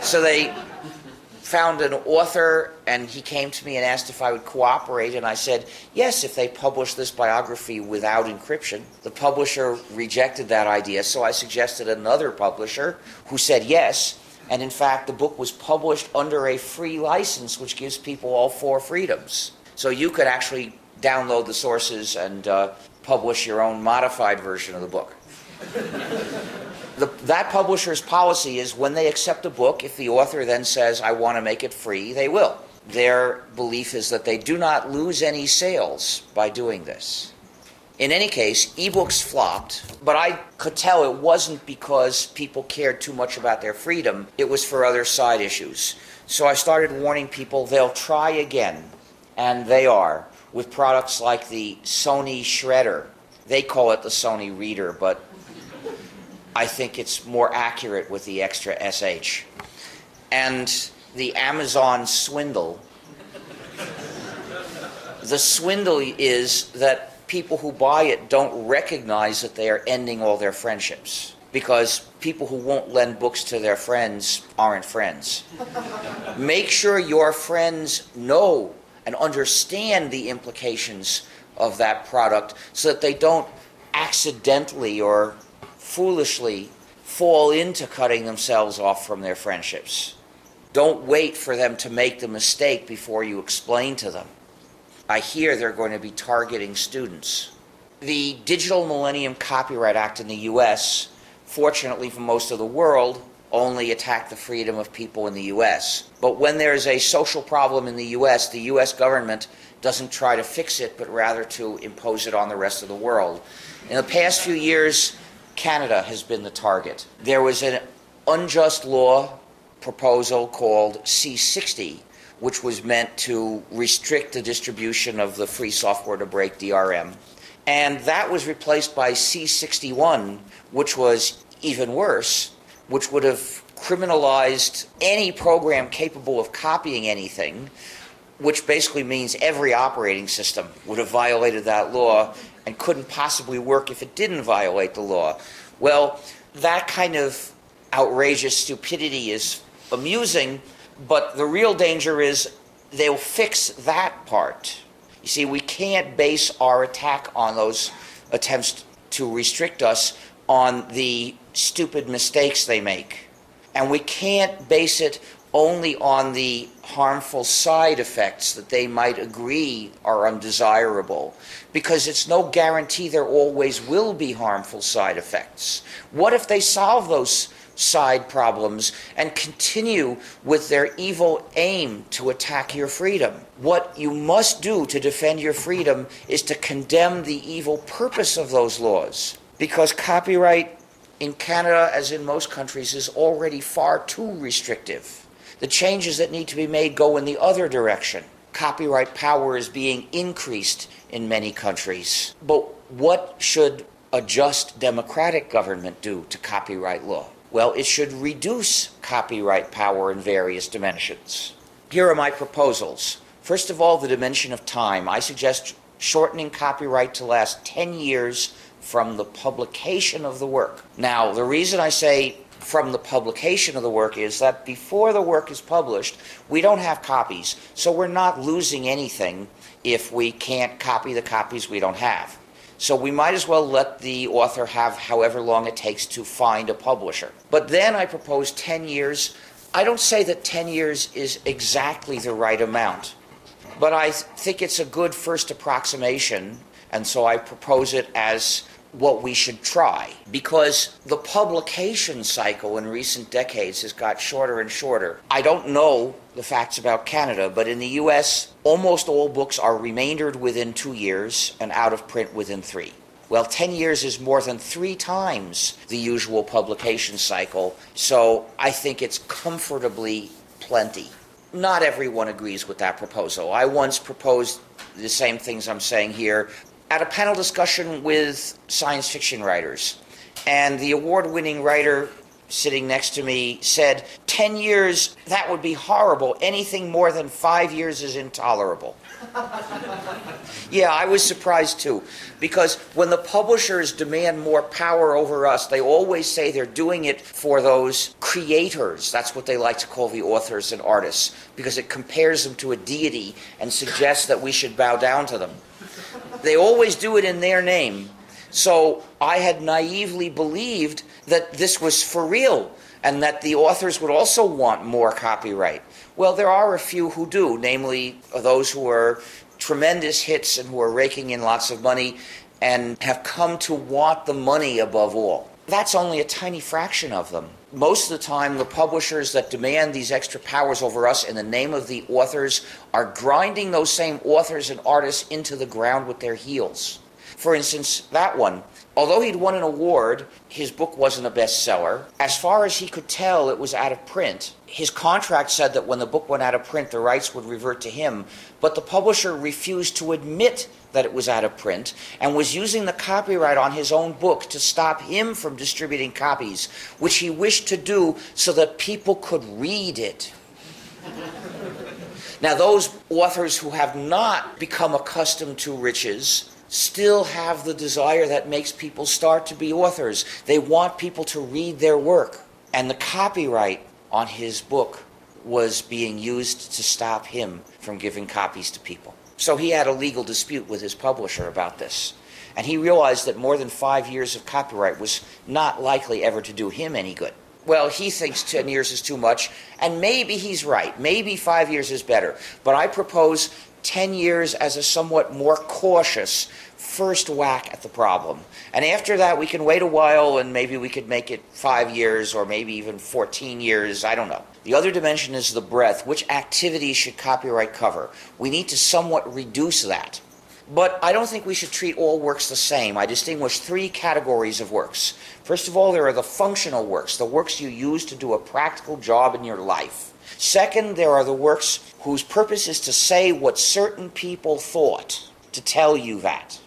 S4: So they found an author, and he came to me and asked if I would cooperate, and I said, yes, if they publish this biography without encryption. The publisher rejected that idea, so I suggested another publisher who said yes, and in fact, the book was published under a free license, which gives people all four freedoms. So you could actually download the sources and publish your own modified version of the book. That publisher's policy is when they accept a book, if the author then says, I want to make it free, they will. Their belief is that they do not lose any sales by doing this. In any case, ebooks flopped, but I could tell it wasn't because people cared too much about their freedom. It was for other side issues. So I started warning people they'll try again, and they are, with products like the Sony Shredder. They call it the Sony Reader, but I think it's more accurate with the extra SH. And the Amazon Swindle. The swindle is that people who buy it don't recognize that they are ending all their friendships, because people who won't lend books to their friends aren't friends. Make sure your friends know and understand the implications of that product so that they don't accidentally or foolishly fall into cutting themselves off from their friendships. Don't wait for them to make the mistake before you explain to them. I hear they're going to be targeting students. The Digital Millennium Copyright Act in the US, fortunately for most of the world, only attacked the freedom of people in the US. But when there's a social problem in the US government doesn't try to fix it, but rather to impose it on the rest of the world. In the past few years, Canada has been the target. There was an unjust law proposal called C60, which was meant to restrict the distribution of the free software to break DRM. And that was replaced by C61, which was even worse, which would have criminalized any program capable of copying anything, which basically means every operating system would have violated that law and couldn't possibly work if it didn't violate the law. Well, that kind of outrageous stupidity is amusing, but the real danger is they'll fix that part. You see, we can't base our attack on those attempts to restrict us on the stupid mistakes they make. And we can't base it only on the harmful side effects that they might agree are undesirable, because it's no guarantee there always will be harmful side effects. What if they solve those side problems and continue with their evil aim to attack your freedom? What you must do to defend your freedom is to condemn the evil purpose of those laws, because copyright in Canada, as in most countries, is already far too restrictive. The changes that need to be made go in the other direction. Copyright power is being increased in many countries. But what should a just democratic government do to copyright law? Well, it should reduce copyright power in various dimensions. Here are my proposals. First of all, the dimension of time. I suggest shortening copyright to last 10 years from the publication of the work. Now, the reason I say from the publication of the work is that before the work is published, we don't have copies, so we're not losing anything if we can't copy the copies we don't have. So we might as well let the author have however long it takes to find a publisher. But then I propose 10 years. I don't say that 10 years is exactly the right amount, but I think it's a good first approximation, and so I propose it as what we should try, because the publication cycle in recent decades has got shorter and shorter. I don't know the facts about Canada, but in the US, almost all books are remaindered within 2 years and out of print within 3. Well, 10 years is more than 3 times the usual publication cycle, so I think it's comfortably plenty. Not everyone agrees with that proposal. I once proposed the same things I'm saying here at a panel discussion with science fiction writers. And the award-winning writer sitting next to me said, 10 years, that would be horrible. Anything more than 5 years is intolerable. Yeah, I was surprised too, because when the publishers demand more power over us, they always say they're doing it for those creators. That's what they like to call the authors and artists, because it compares them to a deity and suggests that we should bow down to them. They always do it in their name. So I had naively believed that this was for real and that the authors would also want more copyright. Well, there are a few who do, namely those who are tremendous hits and who are raking in lots of money and have come to want the money above all. That's only a tiny fraction of them. Most of the time, the publishers that demand these extra powers over us in the name of the authors are grinding those same authors and artists into the ground with their heels. For instance, that one, although he'd won an award, his book wasn't a bestseller. As far as he could tell, it was out of print. His contract said that when the book went out of print, the rights would revert to him, but the publisher refused to admit that it was out of print and was using the copyright on his own book to stop him from distributing copies, which he wished to do so that people could read it. Now, those authors who have not become accustomed to riches still have the desire that makes people start to be authors. They want people to read their work. And the copyright on his book was being used to stop him from giving copies to people. So he had a legal dispute with his publisher about this. And he realized that more than 5 years of copyright was not likely ever to do him any good. Well, he thinks 10 years is too much, and maybe he's right. Maybe 5 years is better. But I propose 10 years as a somewhat more cautious first whack at the problem. And after that, we can wait a while and maybe we could make it 5 years or maybe even 14 years. I don't know. The other dimension is the breadth. Which activities should copyright cover? We need to somewhat reduce that. But I don't think we should treat all works the same. I distinguish 3 categories of works. First of all, there are the functional works, the works you use to do a practical job in your life. Second, there are the works whose purpose is to say what certain people thought, to tell you that.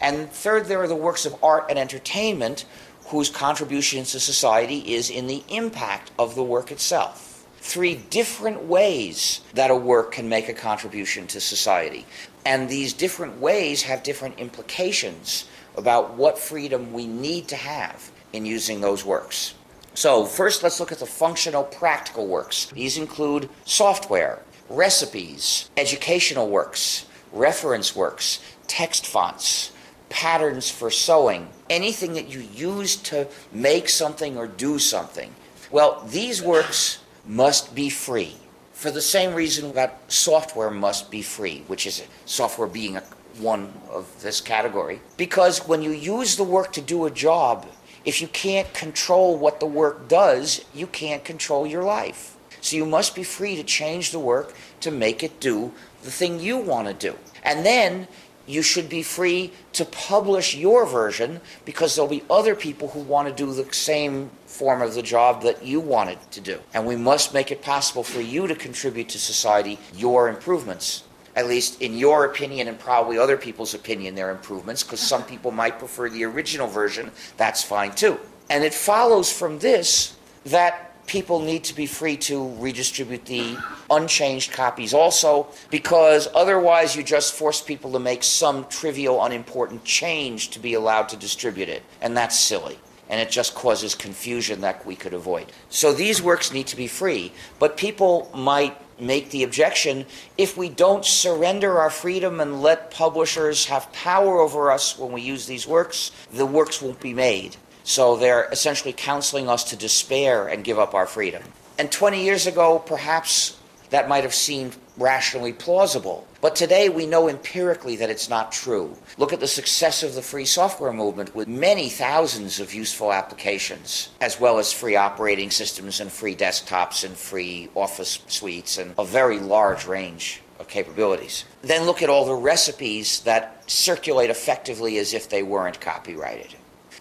S4: And third, there are the works of art and entertainment whose contribution to society is in the impact of the work itself. 3 different ways that a work can make a contribution to society. And these different ways have different implications about what freedom we need to have in using those works. So first, let's look at the functional, practical works. These include software, recipes, educational works, reference works, text fonts, patterns for sewing, anything that you use to make something or do something. Well, these works must be free. For the same reason that software must be free, which is software being one of this category. Because when you use the work to do a job, if you can't control what the work does, you can't control your life. So you must be free to change the work to make it do the thing you want to do. And then you should be free to publish your version, because there'll be other people who want to do the same form of the job that you wanted to do. And we must make it possible for you to contribute to society your improvements. At least in your opinion and probably other people's opinion, they're improvements, because some people might prefer the original version. That's fine too. And it follows from this that people need to be free to redistribute the unchanged copies also, because otherwise you just force people to make some trivial, unimportant change to be allowed to distribute it. And that's silly. and it just causes confusion that we could avoid. So these works need to be free, but people might make the objection, if we don't surrender our freedom and let publishers have power over us when we use these works, the works won't be made. So they're essentially counseling us to despair and give up our freedom. And 20 years ago, perhaps that might have seemed rationally plausible. But today we know empirically that it's not true. Look at the success of the free software movement with many thousands of useful applications, as well as free operating systems and free desktops and free office suites and a very large range of capabilities. Then look at all the recipes that circulate effectively as if they weren't copyrighted.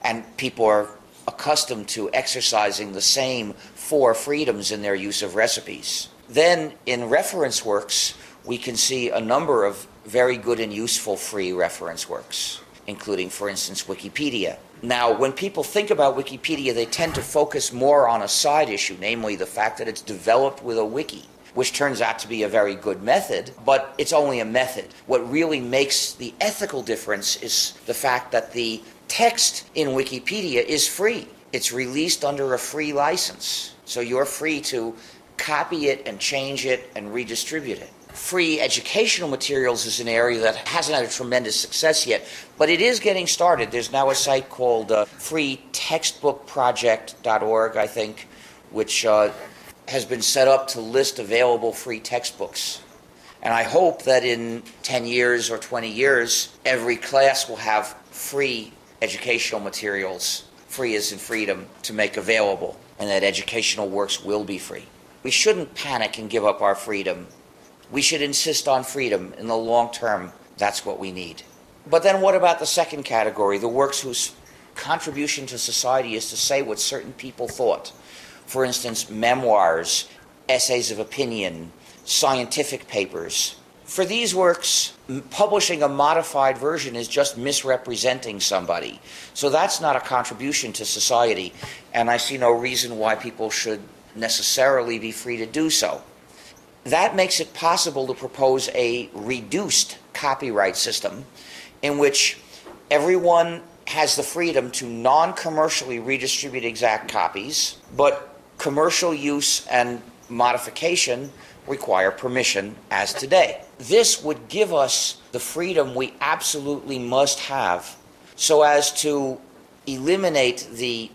S4: And people are accustomed to exercising the same 4 freedoms in their use of recipes. Then in reference works, we can see a number of very good and useful free reference works, including, for instance, Wikipedia. Now, when people think about Wikipedia, they tend to focus more on a side issue, namely the fact that it's developed with a wiki, which turns out to be a very good method, but it's only a method. What really makes the ethical difference is the fact that the text in Wikipedia is free. It's released under a free license, so you're free to copy it and change it and redistribute it. Free educational materials is an area that hasn't had a tremendous success yet, but it is getting started. There's now a site called freetextbookproject.org, I think, which has been set up to list available free textbooks. And I hope that in 10 years or 20 years, every class will have free educational materials, free as in freedom, to make available, and that educational works will be free. We shouldn't panic and give up our freedom. We should insist on freedom. In the long term, that's what we need. But then what about the second category, the works whose contribution to society is to say what certain people thought? For instance, memoirs, essays of opinion, scientific papers. For these works, publishing a modified version is just misrepresenting somebody. So that's not a contribution to society, and I see no reason why people should necessarily be free to do so. That makes it possible to propose a reduced copyright system in which everyone has the freedom to non-commercially redistribute exact copies, but commercial use and modification require permission as today. This would give us the freedom we absolutely must have so as to eliminate the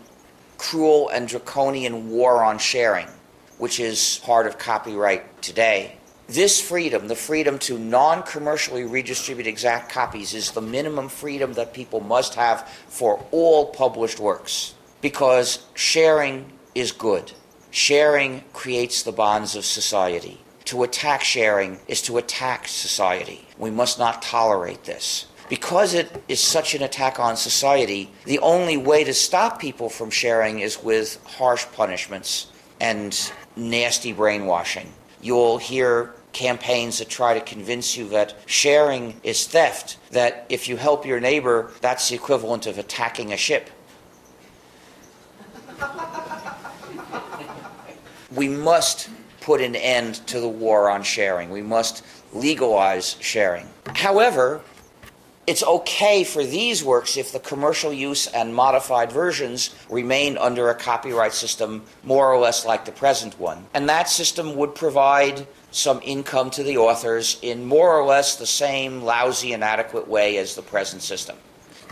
S4: cruel and draconian war on sharing, which is part of copyright today. This freedom, the freedom to non-commercially redistribute exact copies, is the minimum freedom that people must have for all published works, because sharing is good. Sharing creates the bonds of society. To attack sharing is to attack society. We must not tolerate this. Because it is such an attack on society, the only way to stop people from sharing is with harsh punishments and nasty brainwashing. You'll hear campaigns that try to convince you that sharing is theft, that if you help your neighbor, that's the equivalent of attacking a ship. We must put an end to the war on sharing. We must legalize sharing. However, it's okay for these works if the commercial use and modified versions remain under a copyright system more or less like the present one. And that system would provide some income to the authors in more or less the same lousy, inadequate way as the present system.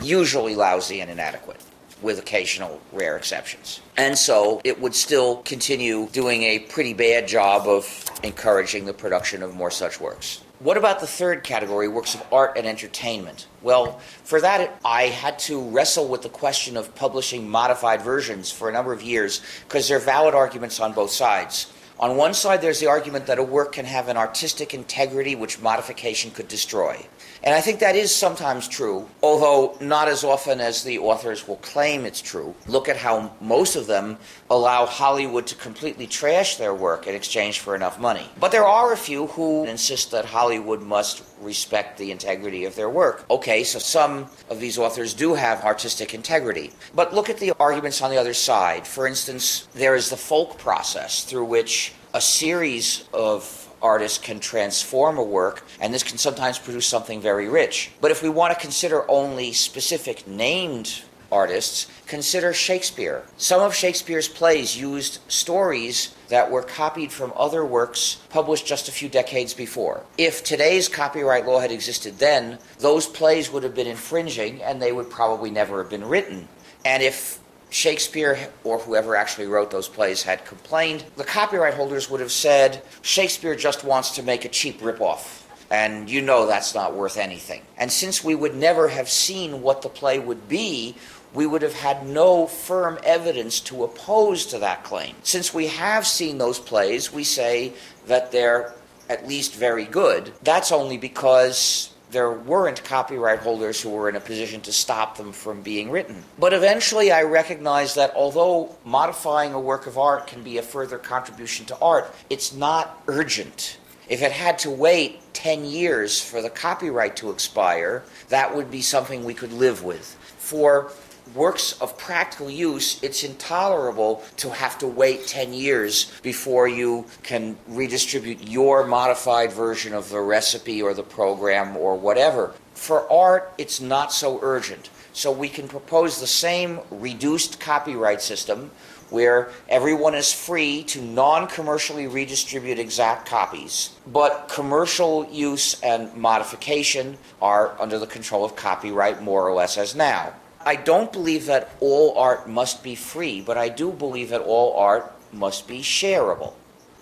S4: Usually lousy and inadequate, with occasional rare exceptions. And so it would still continue doing a pretty bad job of encouraging the production of more such works. What about the third category, works of art and entertainment? Well, for that, I had to wrestle with the question of publishing modified versions for a number of years, because there are valid arguments on both sides. On one side, there's the argument that a work can have an artistic integrity which modification could destroy. And I think that is sometimes true, although not as often as the authors will claim it's true. Look at how most of them allow Hollywood to completely trash their work in exchange for enough money. But there are a few who insist that Hollywood must respect the integrity of their work. Okay, so some of these authors do have artistic integrity. But look at the arguments on the other side. For instance, there is the folk process through which a series of artists can transform a work, and this can sometimes produce something very rich. But if we want to consider only specific named artists, consider Shakespeare. Some of Shakespeare's plays used stories that were copied from other works published just a few decades before. If today's copyright law had existed then, those plays would have been infringing and they would probably never have been written. And if Shakespeare, or whoever actually wrote those plays, had complained, the copyright holders would have said, Shakespeare just wants to make a cheap ripoff. And you know that's not worth anything. And since we would never have seen what the play would be, we would have had no firm evidence to oppose to that claim. Since we have seen those plays, we say that they're at least very good. That's only because there weren't copyright holders who were in a position to stop them from being written. But eventually I recognized that although modifying a work of art can be a further contribution to art, it's not urgent. If it had to wait 10 years for the copyright to expire, that would be something we could live with. For works of practical use, it's intolerable to have to wait 10 years before you can redistribute your modified version of the recipe or the program or whatever. For art, it's not so urgent. So we can propose the same reduced copyright system where everyone is free to non-commercially redistribute exact copies, but commercial use and modification are under the control of copyright more or less as now. I don't believe that all art must be free, but I do believe that all art must be shareable,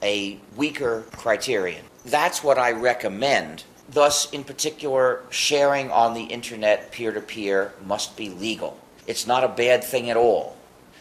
S4: a weaker criterion. That's what I recommend. Thus, in particular, sharing on the internet peer-to-peer must be legal. It's not a bad thing at all.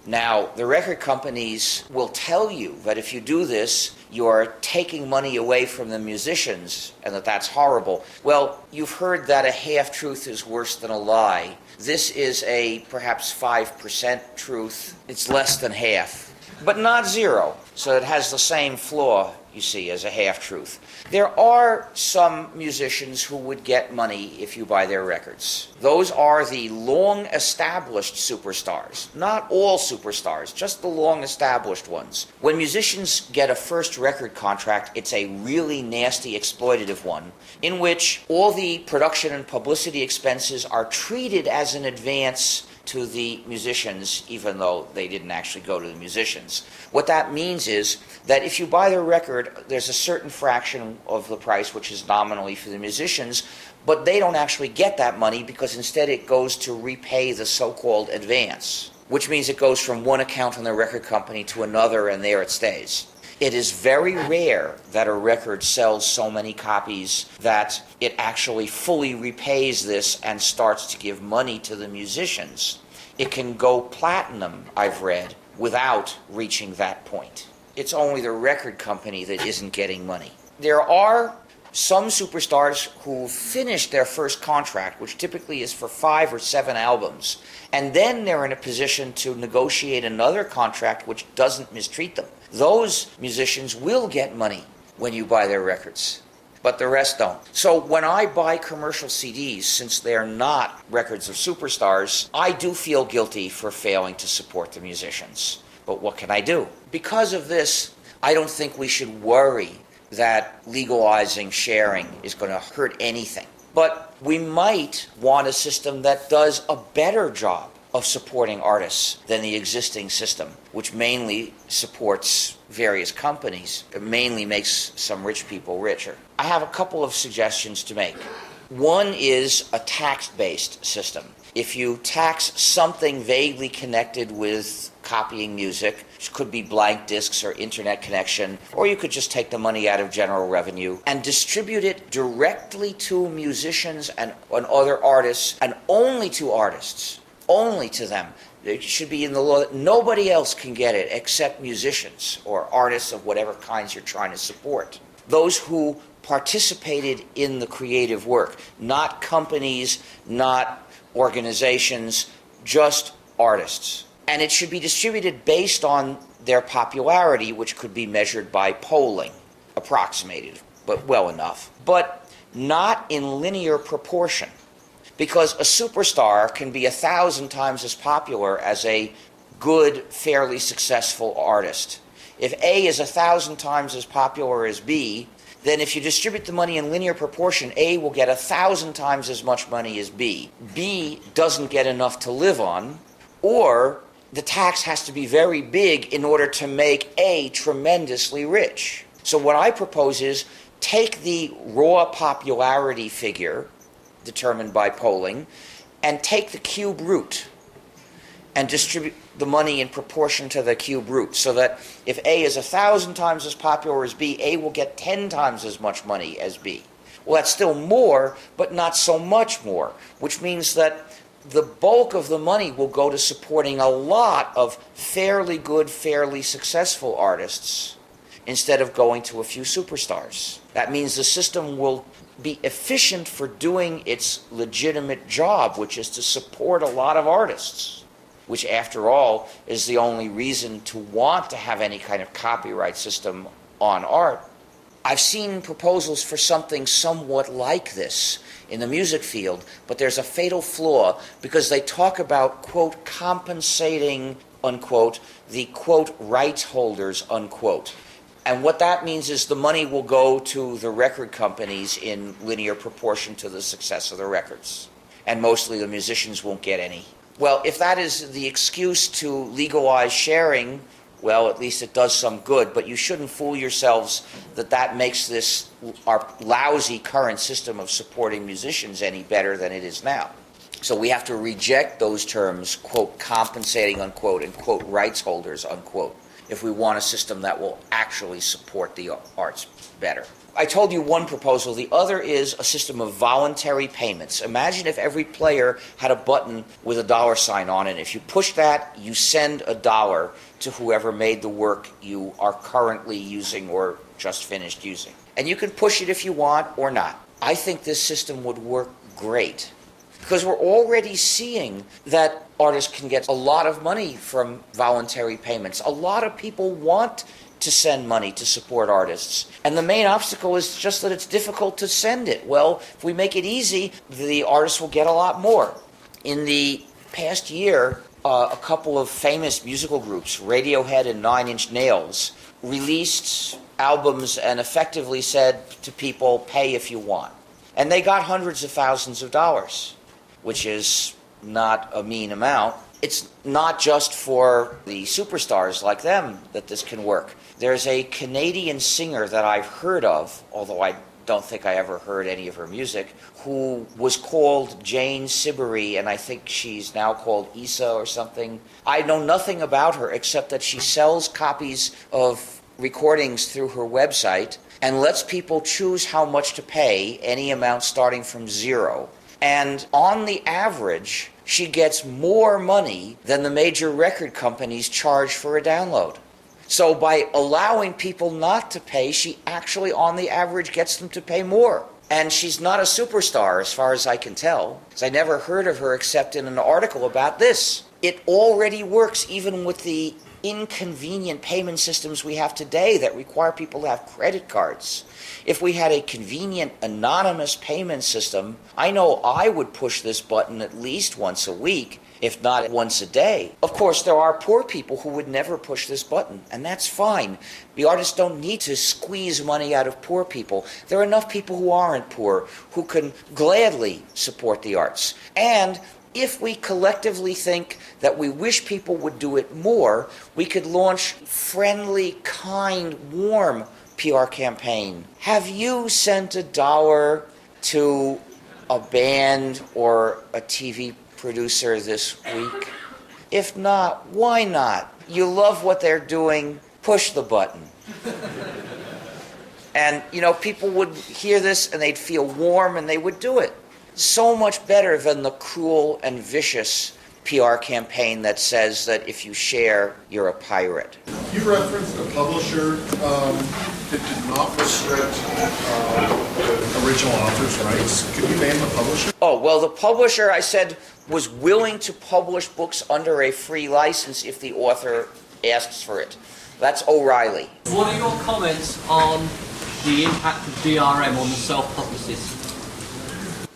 S4: Now, the record companies will tell you that if you do this, you are taking money away from the musicians and that that's horrible. Well, you've heard that a half-truth is worse than a lie. This is a perhaps 5% truth. It's less than half, but not zero. So it has the same flaw, you see, as a half-truth. There are some musicians who would get money if you buy their records. Those are the long-established superstars. Not all superstars, just the long-established ones. When musicians get a first record contract, it's a really nasty exploitative one, in which all the production and publicity expenses are treated as an advance to the musicians, even though they didn't actually go to the musicians. What that means is that if you buy their record, there's a certain fraction of the price which is nominally for the musicians, but they don't actually get that money because instead it goes to repay the so-called advance, which means it goes from one account on the record company to another and there it stays. It is very rare that a record sells so many copies that it actually fully repays this and starts to give money to the musicians. It can go platinum, I've read, without reaching that point. It's only the record company that isn't getting money. There are some superstars who finish their first contract, which typically is for 5 or 7 albums, and then they're in a position to negotiate another contract which doesn't mistreat them. Those musicians will get money when you buy their records, but the rest don't. So when I buy commercial CDs, since they're not records of superstars, I do feel guilty for failing to support the musicians. But what can I do? Because of this, I don't think we should worry that legalizing sharing is going to hurt anything. But we might want a system that does a better job of supporting artists than the existing system, which mainly supports various companies. It mainly makes some rich people richer. I have a couple of suggestions to make. One is a tax-based system. If you tax something vaguely connected with copying music, which could be blank discs or internet connection, or you could just take the money out of general revenue and distribute it directly to musicians and other artists, and only to artists, only to them. It should be in the law that nobody else can get it except musicians or artists of whatever kinds you're trying to support. Those who participated in the creative work, not companies, not organizations, just artists. And it should be distributed based on their popularity, which could be measured by polling, approximated, but well enough. But not in linear proportion, because a superstar can be 1,000 times as popular as a good, fairly successful artist. If A is 1,000 times as popular as B, then if you distribute the money in linear proportion, A will get 1,000 times as much money as B. B doesn't get enough to live on, or the tax has to be very big in order to make A tremendously rich. So what I propose is take the raw popularity figure determined by polling and take the cube root and distribute the money in proportion to the cube root, so that if A is 1,000 times as popular as B, A will get 10 times as much money as B. Well, that's still more, but not so much more, which means that the bulk of the money will go to supporting a lot of fairly good, fairly successful artists instead of going to a few superstars. That means the system will be efficient for doing its legitimate job, which is to support a lot of artists, which after all is the only reason to want to have any kind of copyright system on art. I've seen proposals for something somewhat like this in the music field, but there's a fatal flaw because they talk about, quote, compensating, unquote, the, quote, rights holders, unquote. And what that means is the money will go to the record companies in linear proportion to the success of the records. And mostly the musicians won't get any. Well, if that is the excuse to legalize sharing, well, at least it does some good, but you shouldn't fool yourselves that that makes this, our lousy current system of supporting musicians, any better than it is now. So we have to reject those terms, quote, compensating, unquote, and, quote, rights holders, unquote, if we want a system that will actually support the arts better. I told you one proposal. The other is a system of voluntary payments. Imagine if every player had a button with a $sign on it. If you push that, you send $1 to whoever made the work you are currently using or just finished using. And you can push it if you want or not. I think this system would work great, because we're already seeing that artists can get a lot of money from voluntary payments. A lot of people want to send money to support artists. And the main obstacle is just that it's difficult to send it. Well, if we make it easy, the artists will get a lot more. In the past year, a couple of famous musical groups, Radiohead and Nine Inch Nails, released albums and effectively said to people, pay if you want. And they got hundreds of thousands of dollars, which is not a mean amount. It's not just for the superstars like them that this can work. There's a Canadian singer that I've heard of, although I don't think I ever heard any of her music, who was called Jane Siberry, and I think she's now called Issa or something. I know nothing about her except that she sells copies of recordings through her website and lets people choose how much to pay, any amount starting from $0. And on the average, she gets more money than the major record companies charge for a download. So by allowing people not to pay, she actually, on the average, gets them to pay more. And she's not a superstar, as far as I can tell, because I never heard of her except in an article about this. It already works even with the inconvenient payment systems we have today that require people to have credit cards. If we had a convenient anonymous payment system, I know I would push this button at least once a week, if not once a day. Of course, there are poor people who would never push this button, and that's fine. The artists don't need to squeeze money out of poor people. There are enough people who aren't poor who can gladly support the arts. And if we collectively think that we wish people would do it more, we could launch friendly, kind, warm PR campaign. Have you sent $1 to a band or a TV producer this week? If not, why not? You love what they're doing, push the button. And, people would hear this and they'd feel warm and they would do it. So much better than the cruel and vicious PR campaign that says that if you share, you're a pirate.
S5: You referenced a publisher that did not restrict the original author's rights. Could you name the publisher?
S4: Oh, well, the publisher, I said, was willing to publish books under a free license if the author asks for it. That's O'Reilly.
S6: What are your comments on the impact of DRM on the self-publicist?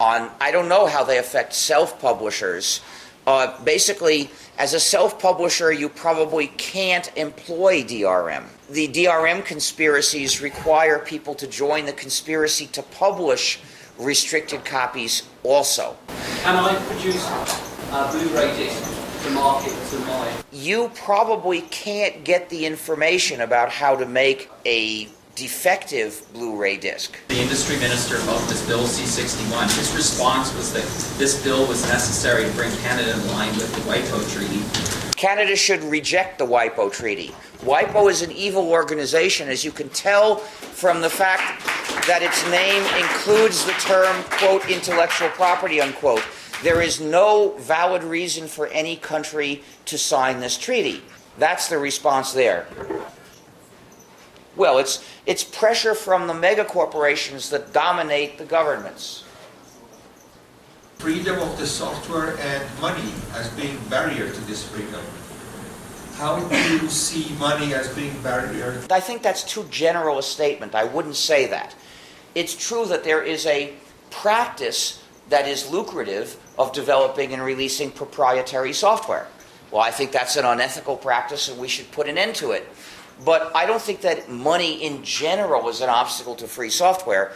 S4: I don't know how they affect self-publishers. Basically, as a self-publisher, you probably can't employ DRM. The DRM conspiracies require people to join the conspiracy to publish restricted copies also.
S6: Can I produce a Blu-ray disc to market to mine.
S4: You probably can't get the information about how to make a defective Blu-ray disc.
S7: The industry minister about this bill C-61, his response was that this bill was necessary to bring Canada in line with the WIPO Treaty.
S4: Canada should reject the WIPO Treaty. WIPO is an evil organization, as you can tell from the fact that its name includes the term, quote, intellectual property, unquote. There is no valid reason for any country to sign this treaty. That's the response there. Well, it's pressure from the megacorporations that dominate the governments.
S8: Freedom of the software and money as being barrier to this freedom. How do you see money as being barrier?
S4: I think that's too general a statement. I wouldn't say that. It's true that there is a practice that is lucrative of developing and releasing proprietary software. Well, I think that's an unethical practice and we should put an end to it. But I don't think that money in general is an obstacle to free software.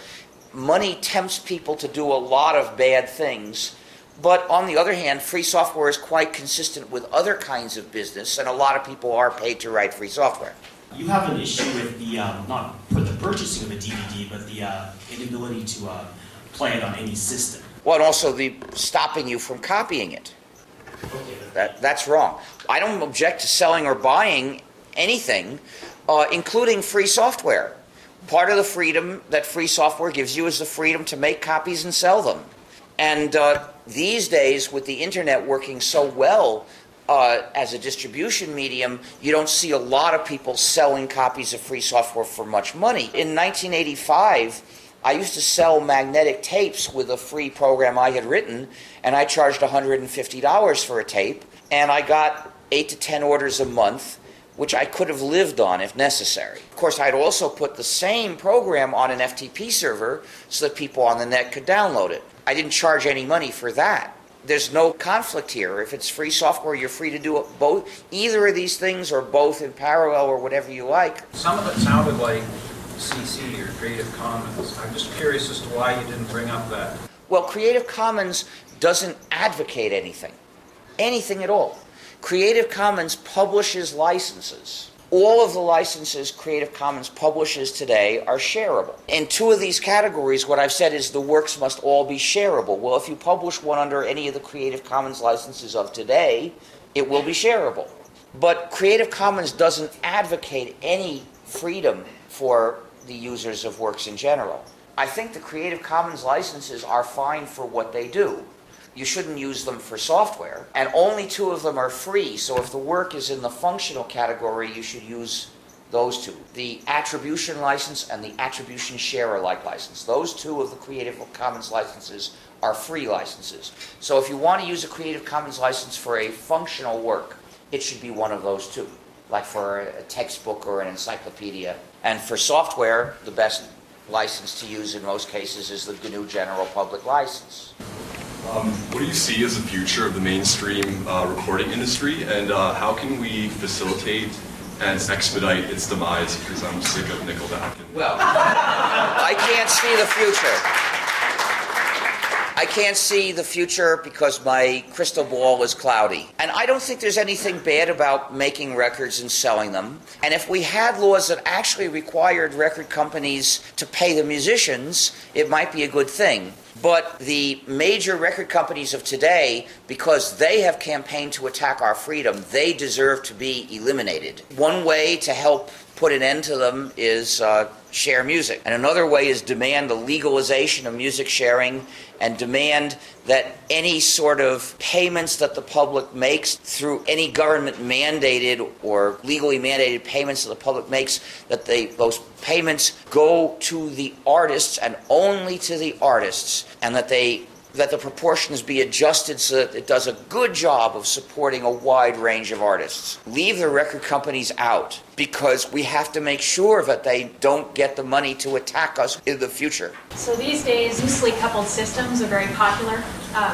S4: Money tempts people to do a lot of bad things. But on the other hand, free software is quite consistent with other kinds of business, and a lot of people are paid to write free software.
S9: You have an issue with the, not for the purchasing of a DVD, but the inability to play it on any system.
S4: Well, and also the stopping you from copying it. That's wrong. I don't object to selling or buying anything, including free software. Part of the freedom that free software gives you is the freedom to make copies and sell them. And these days, with the internet working so well as a distribution medium, you don't see a lot of people selling copies of free software for much money. In 1985, I used to sell magnetic tapes with a free program I had written, and I charged $150 for a tape, and I got 8 to 10 orders a month, which I could have lived on if necessary. Of course, I'd also put the same program on an FTP server so that people on the net could download it. I didn't charge any money for that. There's no conflict here. If it's free software, you're free to do both, either of these things or both in parallel or whatever you like.
S10: Some of it sounded like CC or Creative Commons. I'm just curious as to why you didn't bring up that.
S4: Well, Creative Commons doesn't advocate anything at all. Creative Commons publishes licenses. All of the licenses Creative Commons publishes today are shareable. In two of these categories, what I've said is the works must all be shareable. Well, if you publish one under any of the Creative Commons licenses of today, it will be shareable. But Creative Commons doesn't advocate any freedom for the users of works in general. I think the Creative Commons licenses are fine for what they do. You shouldn't use them for software, and only two of them are free, so if the work is in the functional category, you should use those two. The attribution license and the attribution share-alike license. Those two of the Creative Commons licenses are free licenses. So if you want to use a Creative Commons license for a functional work, it should be one of those two, like for a textbook or an encyclopedia. And for software, the best license to use in most cases is the GNU General Public License.
S11: What do you see as the future of the mainstream recording industry, and how can we facilitate and expedite its demise? Because I'm sick of Nickelback.
S4: Well, I can't see the future. I can't see the future because my crystal ball is cloudy. And I don't think there's anything bad about making records and selling them. And if we had laws that actually required record companies to pay the musicians, it might be a good thing. But the major record companies of today, because they have campaigned to attack our freedom, they deserve to be eliminated. One way to help put an end to them is share music. And another way is demand the legalization of music sharing and demand that any sort of payments that the public makes through any government mandated or legally mandated payments that the public makes, that those payments go to the artists and only to the artists, and that the proportions be adjusted so that it does a good job of supporting a wide range of artists. Leave the record companies out, because we have to make sure that they don't get the money to attack us in the future.
S12: So these days, loosely coupled systems are very popular.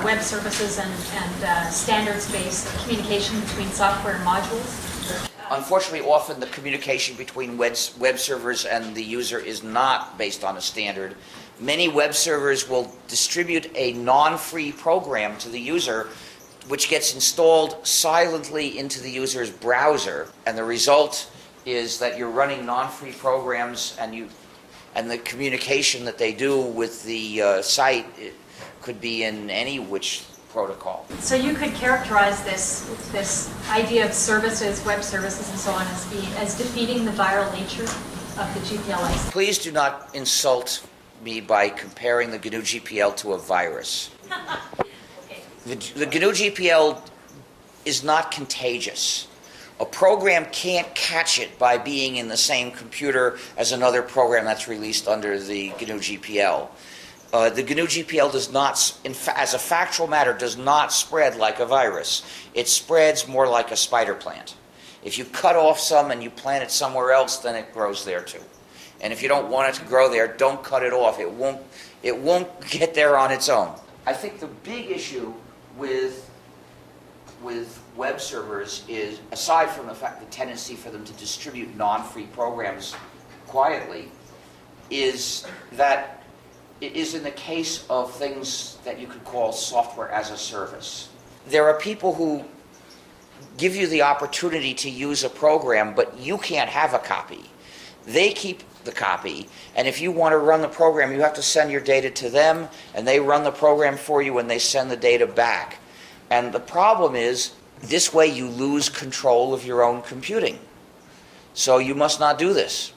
S12: Web services and standards-based communication between software modules.
S4: Unfortunately, often the communication between web servers and the user is not based on a standard. Many web servers will distribute a non-free program to the user which gets installed silently into the user's browser, and the result is that you're running non-free programs, and the communication that they do with the site could be in any which protocol.
S12: So you could characterize this idea of services, web services, and so on as defeating the viral nature of the GPL license.
S4: Please do not insult me by comparing the GNU GPL to a virus. The GNU GPL is not contagious. A program can't catch it by being in the same computer as another program that's released under the GNU GPL. The GNU GPL does not, as a factual matter, does not spread like a virus. It spreads more like a spider plant. If you cut off some and you plant it somewhere else, then it grows there too. And if you don't want it to grow there, don't cut it off. It won't get there on its own. I think the big issue with web servers is, aside from the tendency for them to distribute non-free programs quietly, is that it is in the case of things that you could call software as a service. There are people who give you the opportunity to use a program, but you can't have a copy. They keep the copy, and if you want to run the program, you have to send your data to them, and they run the program for you, and they send the data back. And the problem is, this way you lose control of your own computing. So you must not do this.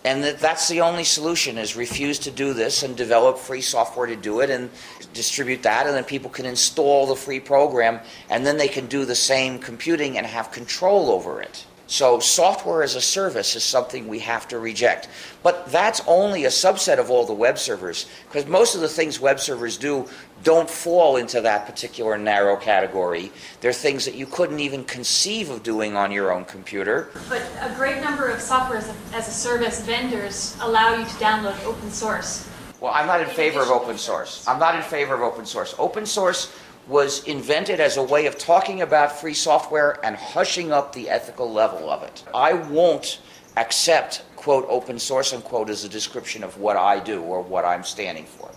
S4: And that's the only solution, is refuse to do this and develop free software to do it and distribute that, and then people can install the free program, and then they can do the same computing and have control over it. So software as a service is something we have to reject. But that's only a subset of all the web servers, because most of the things web servers do don't fall into that particular narrow category. They're things that you couldn't even conceive of doing on your own computer.
S12: But a great number of software as a service vendors allow you to download open source.
S4: Well, I'm not in favor of open source. I'm not in favor of open source. Open source was invented as a way of talking about free software and hushing up the ethical level of it. I won't accept, quote, open source, unquote, as a description of what I do or what I'm standing for.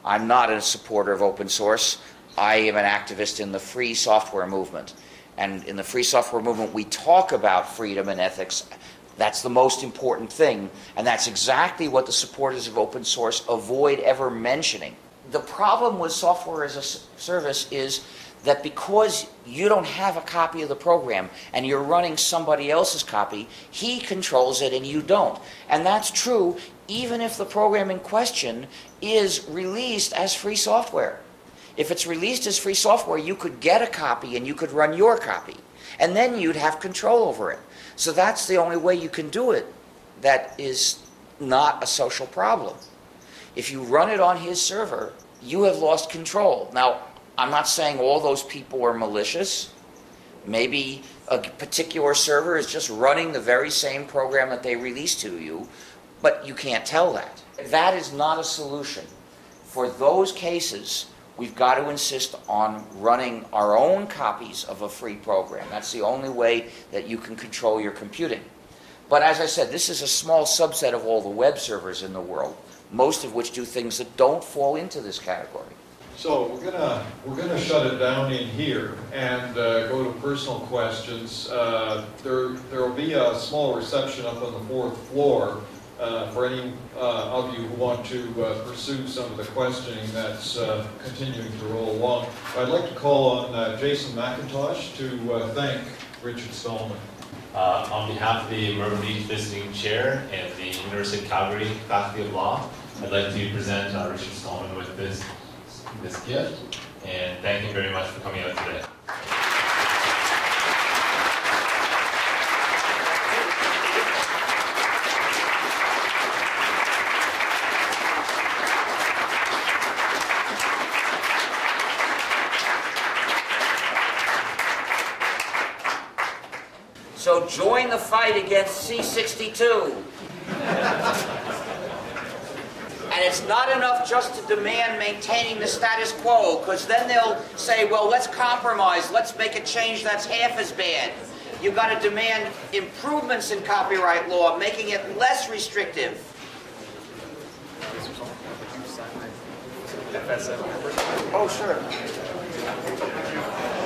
S4: I'm not a supporter of open source. I am an activist in the free software movement. And in the free software movement, we talk about freedom and ethics. That's the most important thing. And that's exactly what the supporters of open source avoid ever mentioning. The problem with software as a service is that because you don't have a copy of the program and you're running somebody else's copy, he controls it and you don't. And that's true even if the program in question is released as free software. If it's released as free software, you could get a copy and you could run your copy. And then you'd have control over it. So that's the only way you can do it that is not a social problem. If you run it on his server, you have lost control. Now, I'm not saying all those people are malicious. Maybe a particular server is just running the very same program that they released to you, but you can't tell that. That is not a solution. For those cases, we've got to insist on running our own copies of a free program. That's the only way that you can control your computing. But as I said, this is a small subset of all the web servers in the world, most of which do things that don't fall into this category.
S2: So we're gonna shut it down in here and go to personal questions. There will be a small reception up on the 4th floor for any of you who want to pursue some of the questioning that's continuing to roll along. I'd like to call on Jason McIntosh to thank Richard Stallman.
S13: On behalf of the Merv Leitch Visiting Chair and the University of Calgary Faculty of Law, I'd like to present Richard Stallman with this gift, and thank you very much for coming out today.
S4: So join the fight against C62. And it's not enough just to demand maintaining the status quo, because then they'll say, well, let's compromise, let's make a change that's half as bad. You've got to demand improvements in copyright law, making it less restrictive. Oh, sure.
S2: Thank you.